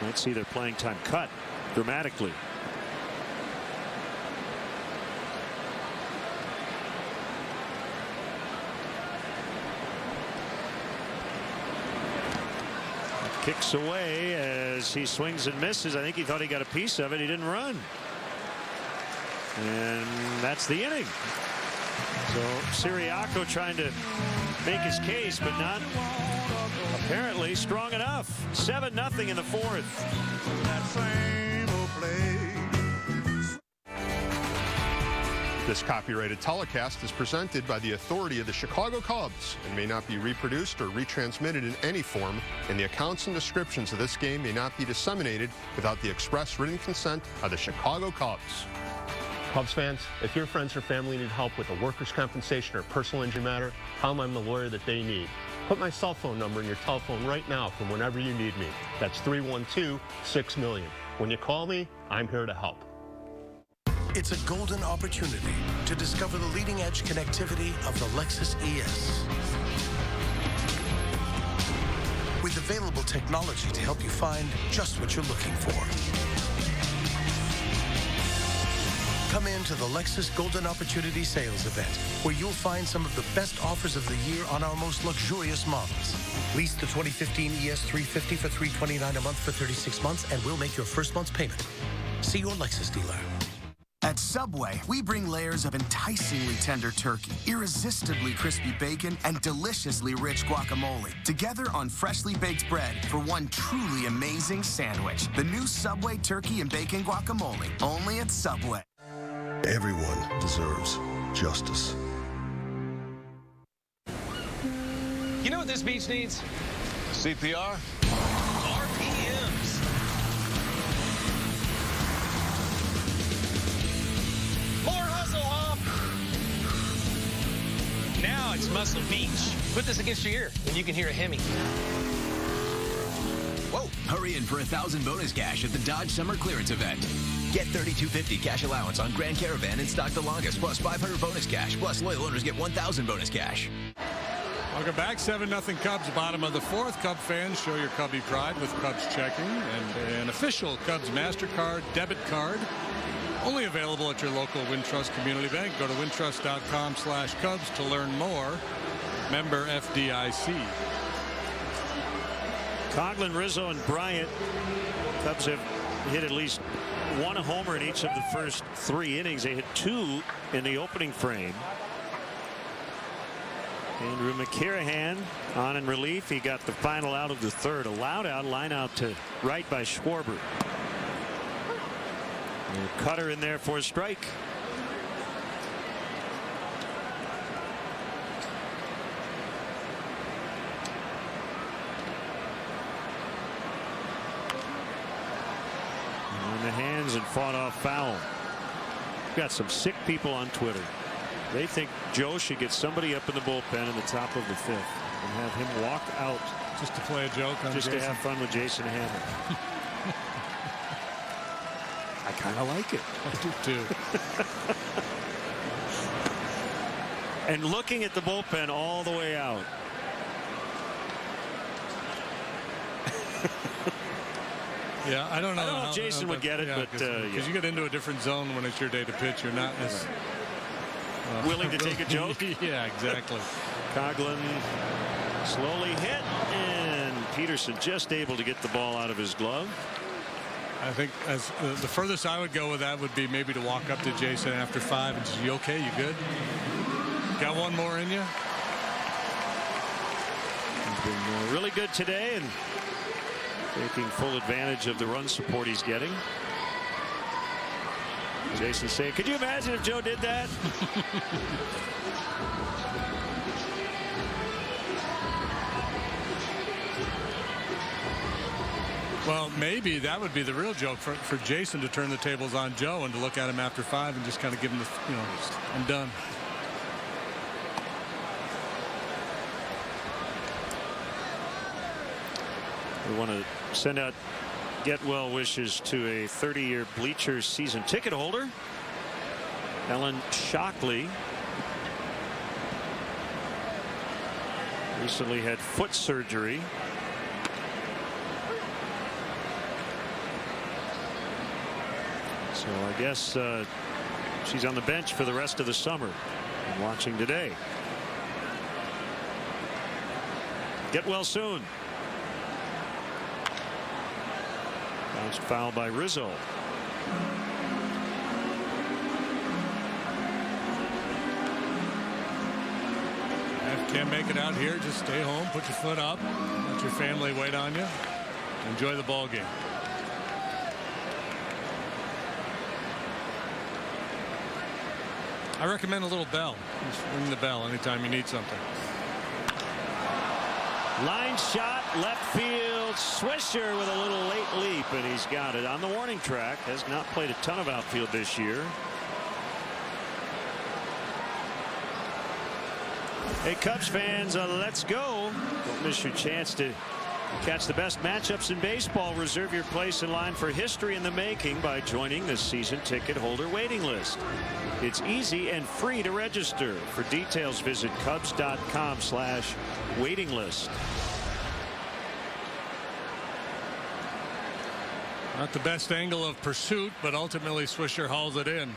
Might see their playing time cut dramatically. Kicks away as he swings and misses. I think he thought he got a piece of it. He didn't run. And that's the inning. So Siriaco trying to make his case, but not apparently strong enough. 7-0 in the 4th. This copyrighted telecast is presented by the authority of the Chicago Cubs and may not be reproduced or retransmitted in any form, and the accounts and descriptions of this game may not be disseminated without the express written consent of the Chicago Cubs. Cubs fans, if your friends or family need help with a workers' compensation or personal injury matter, tell them I'm the lawyer that they need. Put my cell phone number in your telephone right now from whenever you need me. That's 312-6-million. When you call me, I'm here to help. It's a golden opportunity to discover the leading-edge connectivity of the Lexus ES. With available technology to help you find just what you're looking for. Come in to the Lexus Golden Opportunity Sales Event, where you'll find some of the best offers of the year on our most luxurious models. Lease the 2015 ES350 for $329 a month for 36 months, and we'll make your first month's payment. See your Lexus dealer. At Subway, we bring layers of enticingly tender turkey, irresistibly crispy bacon, and deliciously rich guacamole, together on freshly baked bread for one truly amazing sandwich. The new Subway turkey and bacon guacamole, only at Subway. Everyone deserves justice. You know what this beach needs? CPR? RPMs. More hustle, Hop. Now it's Muscle Beach. Put this against your ear, and you can hear a Hemi. Whoa! Hurry in for 1,000 bonus cash at the Dodge Summer Clearance Event. Get $3,250 cash allowance on Grand Caravan in stock the longest, plus 500 bonus cash. Plus, loyal owners get 1,000 bonus cash. Welcome back. 7-0 Cubs, bottom of the 4th. Cub fans, show your Cubby pride with Cubs checking and an official Cubs MasterCard debit card. Only available at your local Wintrust Community Bank. Go to wintrust.com/Cubs to learn more. Member FDIC. Coughlin, Rizzo, and Bryant. Cubs have hit at least one homer in each of the first 3 innings. They hit 2 in the opening frame. Andrew McCarahan on in relief. He got the final out of the 3rd. A loud out, line out to right by Schwarber. And Cutter in there for a strike. In the hands and fought off foul. got some sick people on Twitter. They think Joe should get somebody up in the bullpen in the top of the 5th and have him walk out. Just to play a joke on Just Jason. to have fun with Jason Hammond. I kind of like it. I do too. And looking at the bullpen all the way out. Yeah, I don't know. I don't know if Jason would get it, but because you get into a different zone when it's your day to pitch, you're not as willing to take a joke. Yeah, exactly. Coughlin slowly hit, and Peterson just able to get the ball out of his glove. I think as the furthest I would go with that would be maybe to walk up to Jason after 5 and say, "You okay? You good? Got one more in you?" He's been really good today and taking full advantage of the run support he's getting. Jason saying, "Could you imagine if Joe did that?" Well, maybe that would be the real joke for Jason to turn the tables on Joe and to look at him after 5 and just kind of give him the, I'm done. We want to send out get well wishes to a 30-year Bleachers season ticket holder, Ellen Shockley. Recently had foot surgery. So I guess she's on the bench for the rest of the summer and watching today. Get well soon. Bounced foul by Rizzo. If you can't make it out here, just stay home, put your foot up, let your family wait on you, enjoy the ball game. I recommend a little bell. Just ring the bell anytime you need something. Line shot, left field. Swisher with a little late leap, and he's got it on the warning track. Has not played a ton of outfield this year. Hey, Cubs fans, let's go. Don't miss your chance to catch the best matchups in baseball. Reserve your place in line for history in the making by joining the season ticket holder waiting list. It's easy and free to register. For details, visit Cubs.com/waiting list. Not the best angle of pursuit, but ultimately Swisher hauls it in.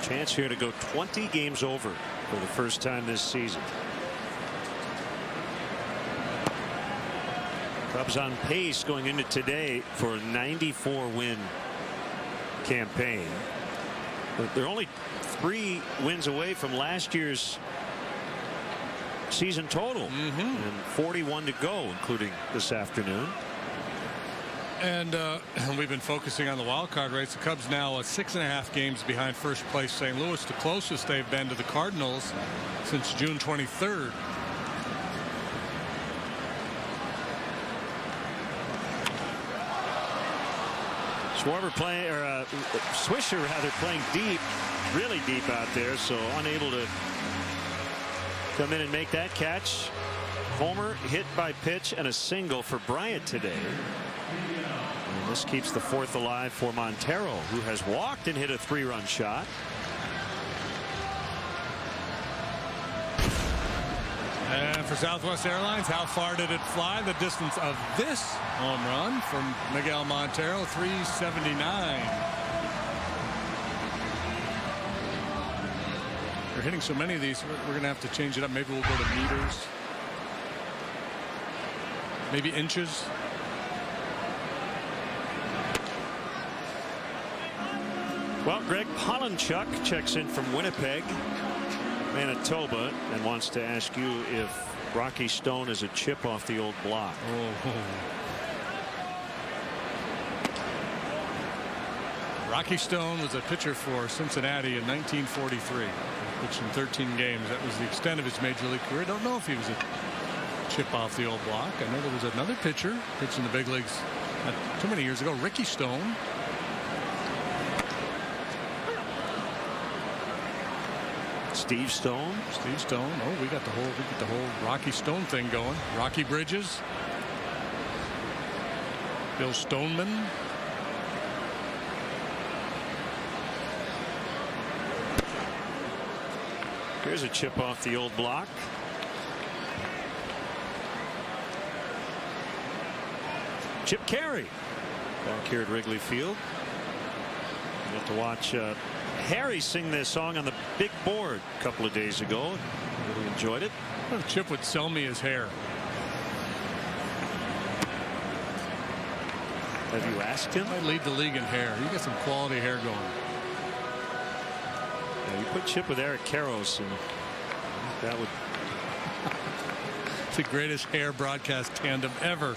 Chance here to go 20 games over for the first time this season. Cubs on pace going into today for a 94-win campaign. But they're only 3 wins away from last year's season total. And 41 to go, including this afternoon. And we've been focusing on the wild card race. The Cubs now 6.5 games behind first place St. Louis, the closest they've been to the Cardinals since June 23rd. Swisher rather playing deep, really deep out there, so unable to come in and make that catch. Homer hit by pitch and a single for Bryant today. And this keeps the 4th alive for Montero, who has walked and hit a 3-run shot. And for Southwest Airlines, how far did it fly? The distance of this home run from Miguel Montero, 379. We're hitting so many of these, we're going to have to change it up. Maybe we'll go to meters. Maybe inches. Well, Greg Pollinchuk checks in from Winnipeg, Manitoba, and wants to ask you if Rocky Stone is a chip off the old block. Rocky Stone was a pitcher for Cincinnati in 1943. Pitched in 13 games. That was the extent of his major league career. Don't know if he was a chip off the old block. I know there was another pitcher pitched in the big leagues not too many years ago, Ricky Stone. Steve Stone. Steve Stone. Oh, we got the whole Rocky Stone thing going. Rocky Bridges. Bill Stoneman. Here's a chip off the old block. Chip Carey back here at Wrigley Field. You got to watch Harry sing this song on the big board a couple of days ago. Really enjoyed it. Well, Chip would sell me his hair. Have you asked him? I lead the league in hair. You got some quality hair going. Yeah, you put Chip with Eric Karros, and that would. It's the greatest hair broadcast tandem ever.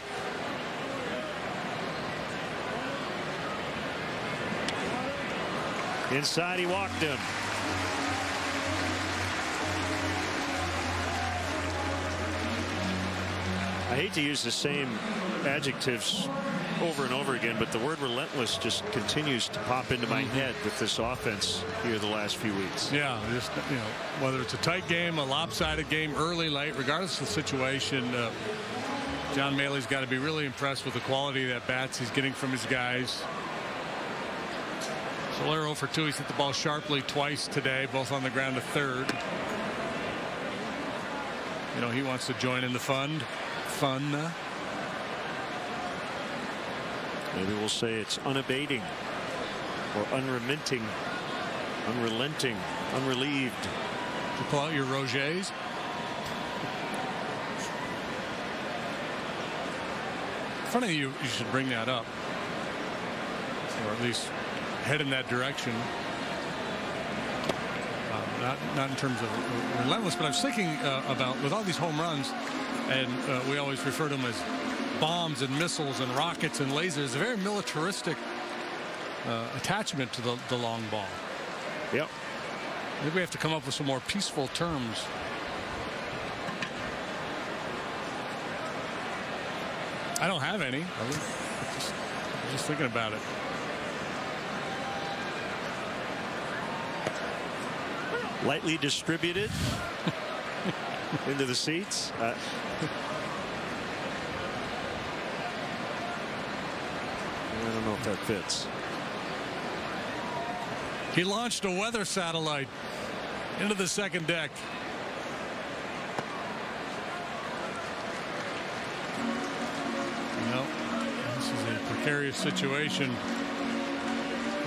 Inside, he walked him. I hate to use the same adjectives over and over again, but the word relentless just continues to pop into my head with this offense here the last few weeks. Yeah, just, you know, whether it's a tight game, a lopsided game, early, late, regardless of the situation, John Maley's got to be really impressed with the quality of that bats he's getting from his guys. Solero for 2. He's hit the ball sharply twice today, both on the ground to third. You know, he wants to join in the fun. Maybe we'll say it's unabating or unrelenting, unrelieved. You pull out your Rogers. Funny you should bring that up, or at least head in that direction. Not in terms of relentless, but I was thinking about with all these home runs, and we always refer to them as bombs and missiles and rockets and lasers. A very militaristic attachment to the long ball. Yep. I think we have to come up with some more peaceful terms. I don't have any. I was just thinking about it. Lightly distributed into the seats. I don't know if that fits. He launched a weather satellite into the second deck. No, this is a precarious situation.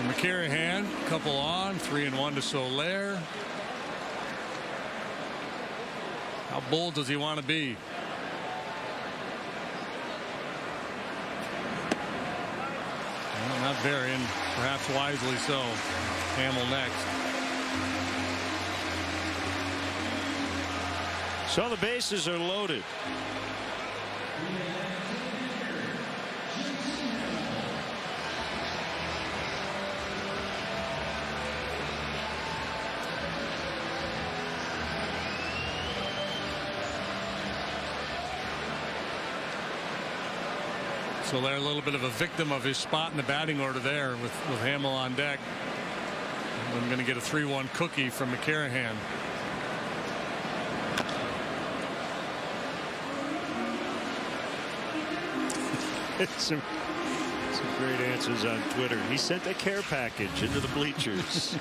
McCarrahan, couple on, 3-1 to Soler. How bold does he want to be? Well, not very, and perhaps wisely so. Hamill next. So the bases are loaded. So they're a little bit of a victim of his spot in the batting order there with Hamill on deck. I'm going to get a 3-1 cookie from McCarrahan. Some great answers on Twitter. He sent a care package into the bleachers.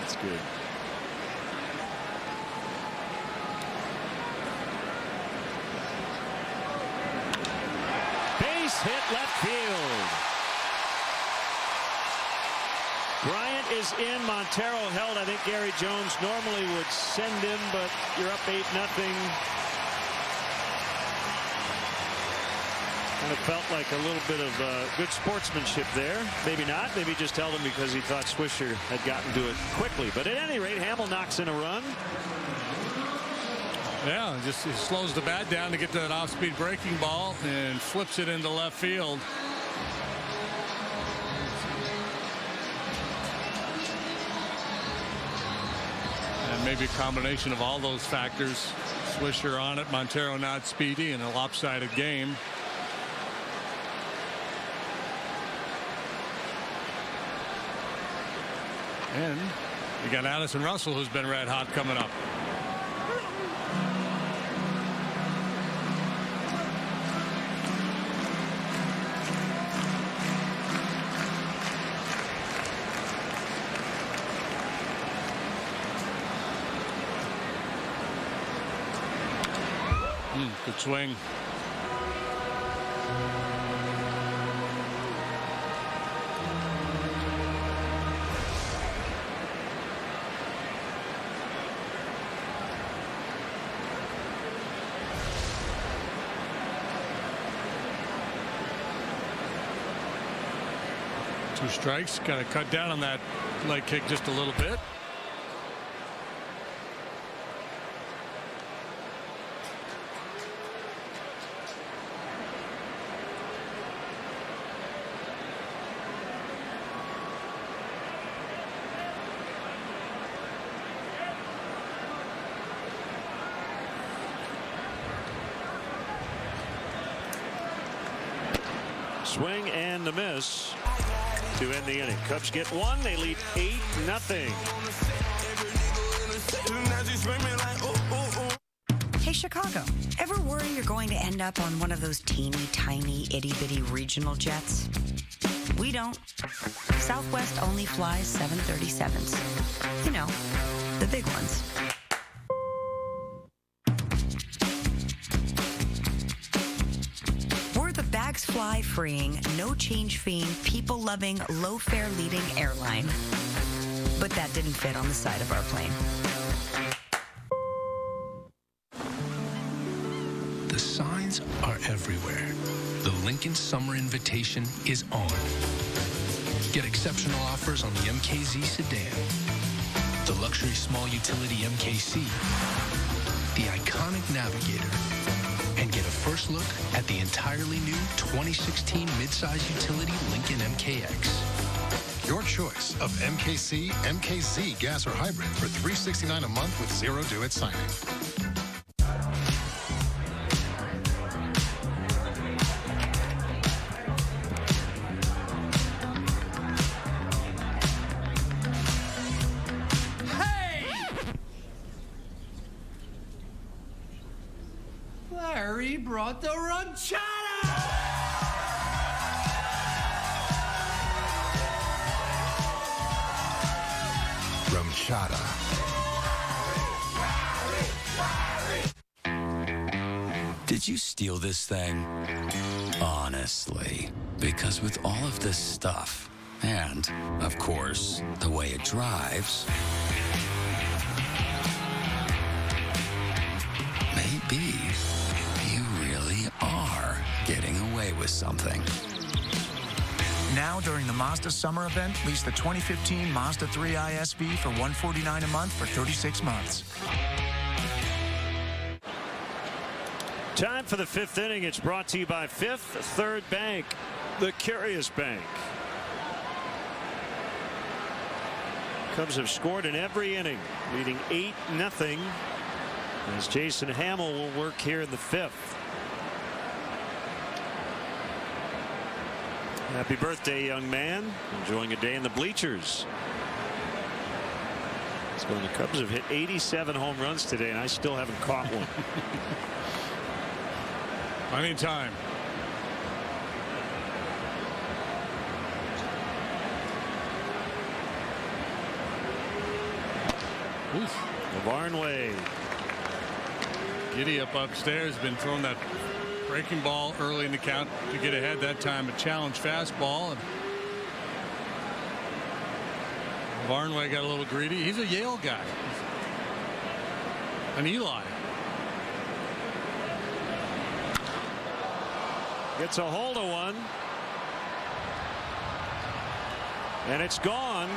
That's good. Hit left field. Bryant is in. Montero held. I think Gary Jones normally would send him, but you're up 8-0. Kind of felt like a little bit of good sportsmanship there. Maybe not. Maybe just held him because he thought Swisher had gotten to it quickly. But at any rate, Hamill knocks in a run. Yeah, just he slows the bat down to get to that off-speed breaking ball and flips it into left field. maybe a combination of all those factors. Swisher on it, Montero not speedy, and a lopsided game. And you got Addison Russell, who's been red hot, coming up. Good swing. Two strikes. Got to cut down on that leg kick just a little bit. Swing and the miss to end the inning. Cubs get one. They lead 8-0. Hey, Chicago, ever worry you're going to end up on one of those teeny tiny itty bitty regional jets? We don't. Southwest only flies 737s. You know, the big ones. Bags fly freeing, no change feeing, people loving, low fare leading airline. But that didn't fit on the side of our plane. The signs are everywhere. The Lincoln Summer Invitation is on. Get exceptional offers on the MKZ sedan, the luxury small utility MKC, the iconic Navigator, and get a first look at the entirely new 2016 midsize utility Lincoln MKX. Your choice of MKC, MKZ, gas, or hybrid for $369 a month with zero due at signing. Larry brought the ranchada! Ranchada. Did you steal this thing? Honestly. Because with all of this stuff, and, of course, the way it drives, maybe you really are getting away with something. Now, during the Mazda Summer Event, lease the 2015 Mazda 3 ISV for $149 a month for 36 months. Time for the fifth inning. It's brought to you by Fifth Third Bank, the Curious Bank. Cubs have scored in every inning, leading 8-0. As Jason Hamill will work here in the fifth. Happy birthday, young man. Enjoying a day in the bleachers. So the Cubs have hit 87 home runs today, and I still haven't caught one. Anytime. Barnway. Giddy up upstairs, been throwing that breaking ball early in the count to get ahead. That time a challenge fastball, and Barnway got a little greedy. He's a Yale guy. An Eli. Gets a hold of one. And it's gone.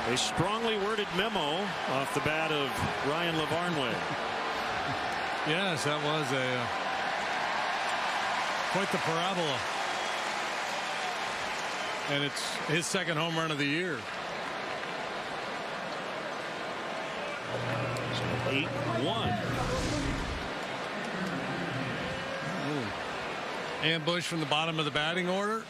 A strongly worded memo off the bat of Ryan LaVarnway. Yes, that was quite the parabola. And it's his second home run of the year. 8-1. Ambush from the bottom of the batting order.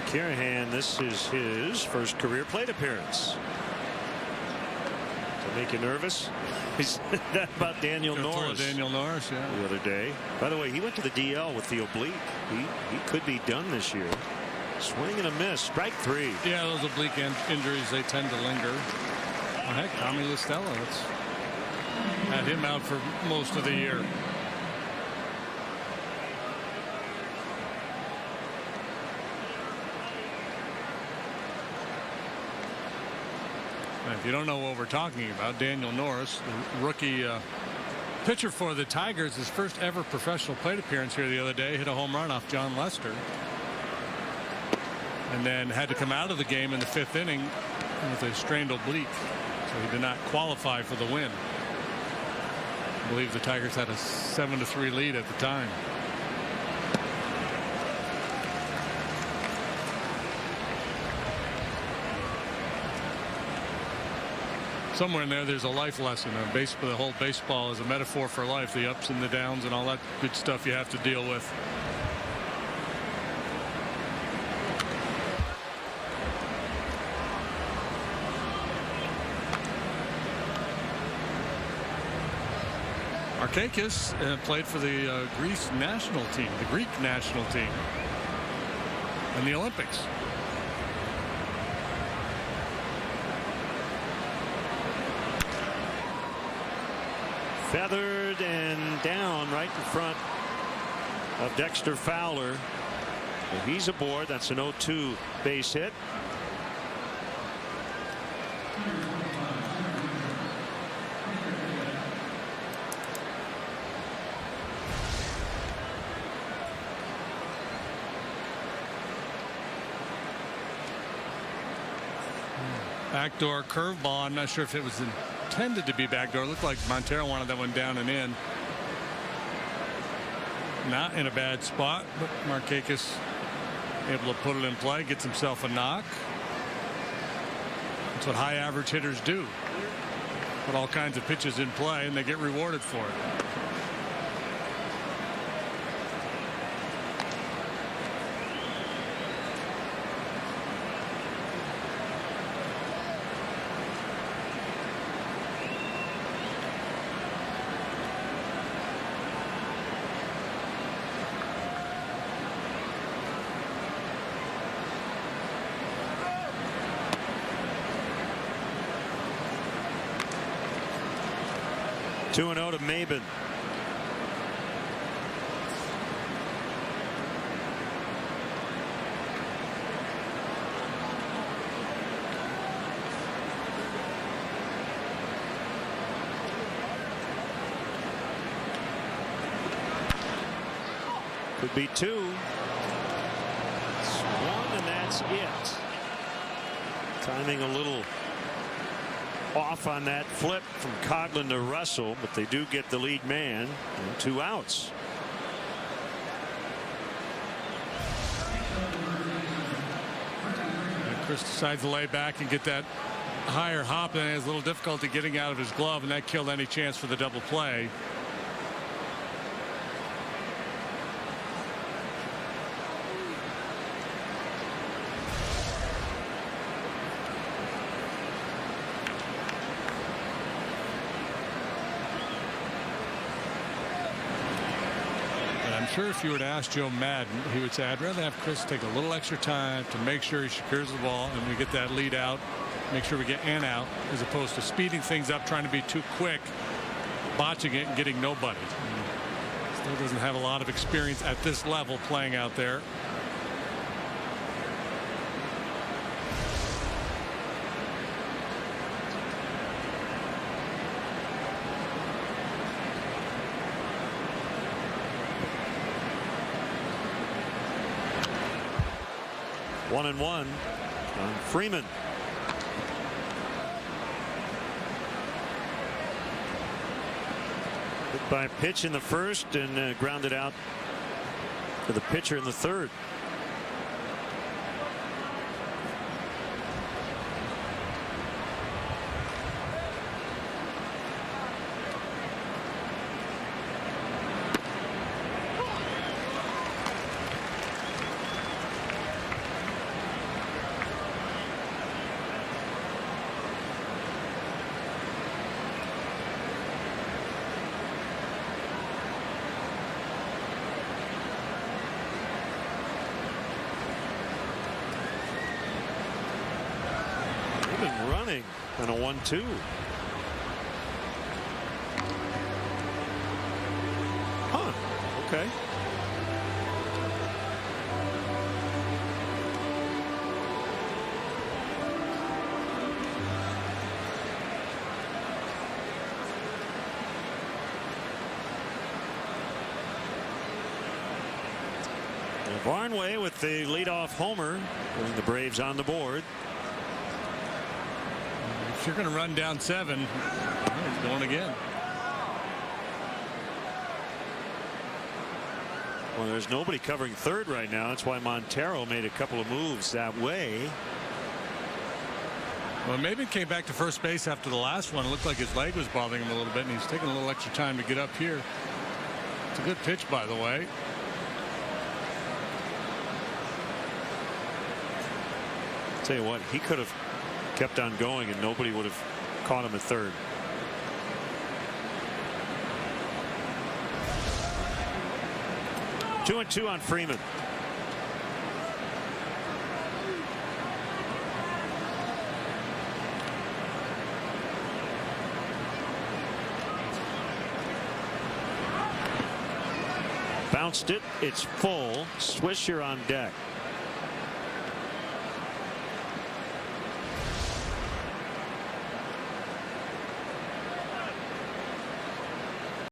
Kirahan, this is his first career plate appearance. To make you nervous? He's that about Daniel Norris. Daniel Norris, yeah. The other day. By the way, he went to the DL with the oblique. He could be done this year. Swing and a miss. Strike 3. Yeah, those oblique injuries, they tend to linger. Well, heck, Tommy Listella, it's had him out for most of the year. If you don't know what we're talking about, Daniel Norris, the rookie pitcher for the Tigers, his first ever professional plate appearance here the other day, hit a home run off John Lester. And then had to come out of the game in the 5th inning with a strained oblique. So he did not qualify for the win. I believe the Tigers had a 7-3 lead at the time. Somewhere in there's a life lesson. The whole baseball is a metaphor for life. The ups and the downs and all that good stuff you have to deal with. Markakis played for the Greece national team, the Greek national team, in the Olympics. Feathered and down right in front of Dexter Fowler. Well, he's aboard. That's an 0-2 base hit. Backdoor curveball. I'm not sure if it was intended to be backdoor. It looked like Montero wanted that one down and in. Not in a bad spot, but Markakis able to put it in play, gets himself a knock. That's what high average hitters do. Put all kinds of pitches in play and they get rewarded for it. Two 2-0 to Maben. Could be 2. It's 1 and that's it. Timing a little off on that flip from Coghlan to Russell, but they do get the lead man and 2 outs. And Chris decides to lay back and get that higher hop, and has a little difficulty getting out of his glove, and that killed any chance for the double play. Sure, if you were to ask Joe Madden, he would say, I'd rather have Chris take a little extra time to make sure he secures the ball and we get that lead out, make sure we get an out, as opposed to speeding things up, trying to be too quick, botching it and getting nobody. Still doesn't have a lot of experience at this level playing out there. 1-1 on Freeman. Hit by a pitch in the first and grounded out to the pitcher in the third. Running on a 1-2. Huh. Okay. Barnway with the leadoff homer, putting the Braves on the board. If you're going to run down 7, he's going again. Well, there's nobody covering third right now. That's why Montero made a couple of moves that way. Well, maybe it came back to first base after the last one. It looked like his leg was bothering him a little bit, and he's taking a little extra time to get up here. It's a good pitch, by the way. Tell you what, he could have kept on going and nobody would have caught him at third. Two and two on Freeman. Bounced it. It's full. Swisher on deck.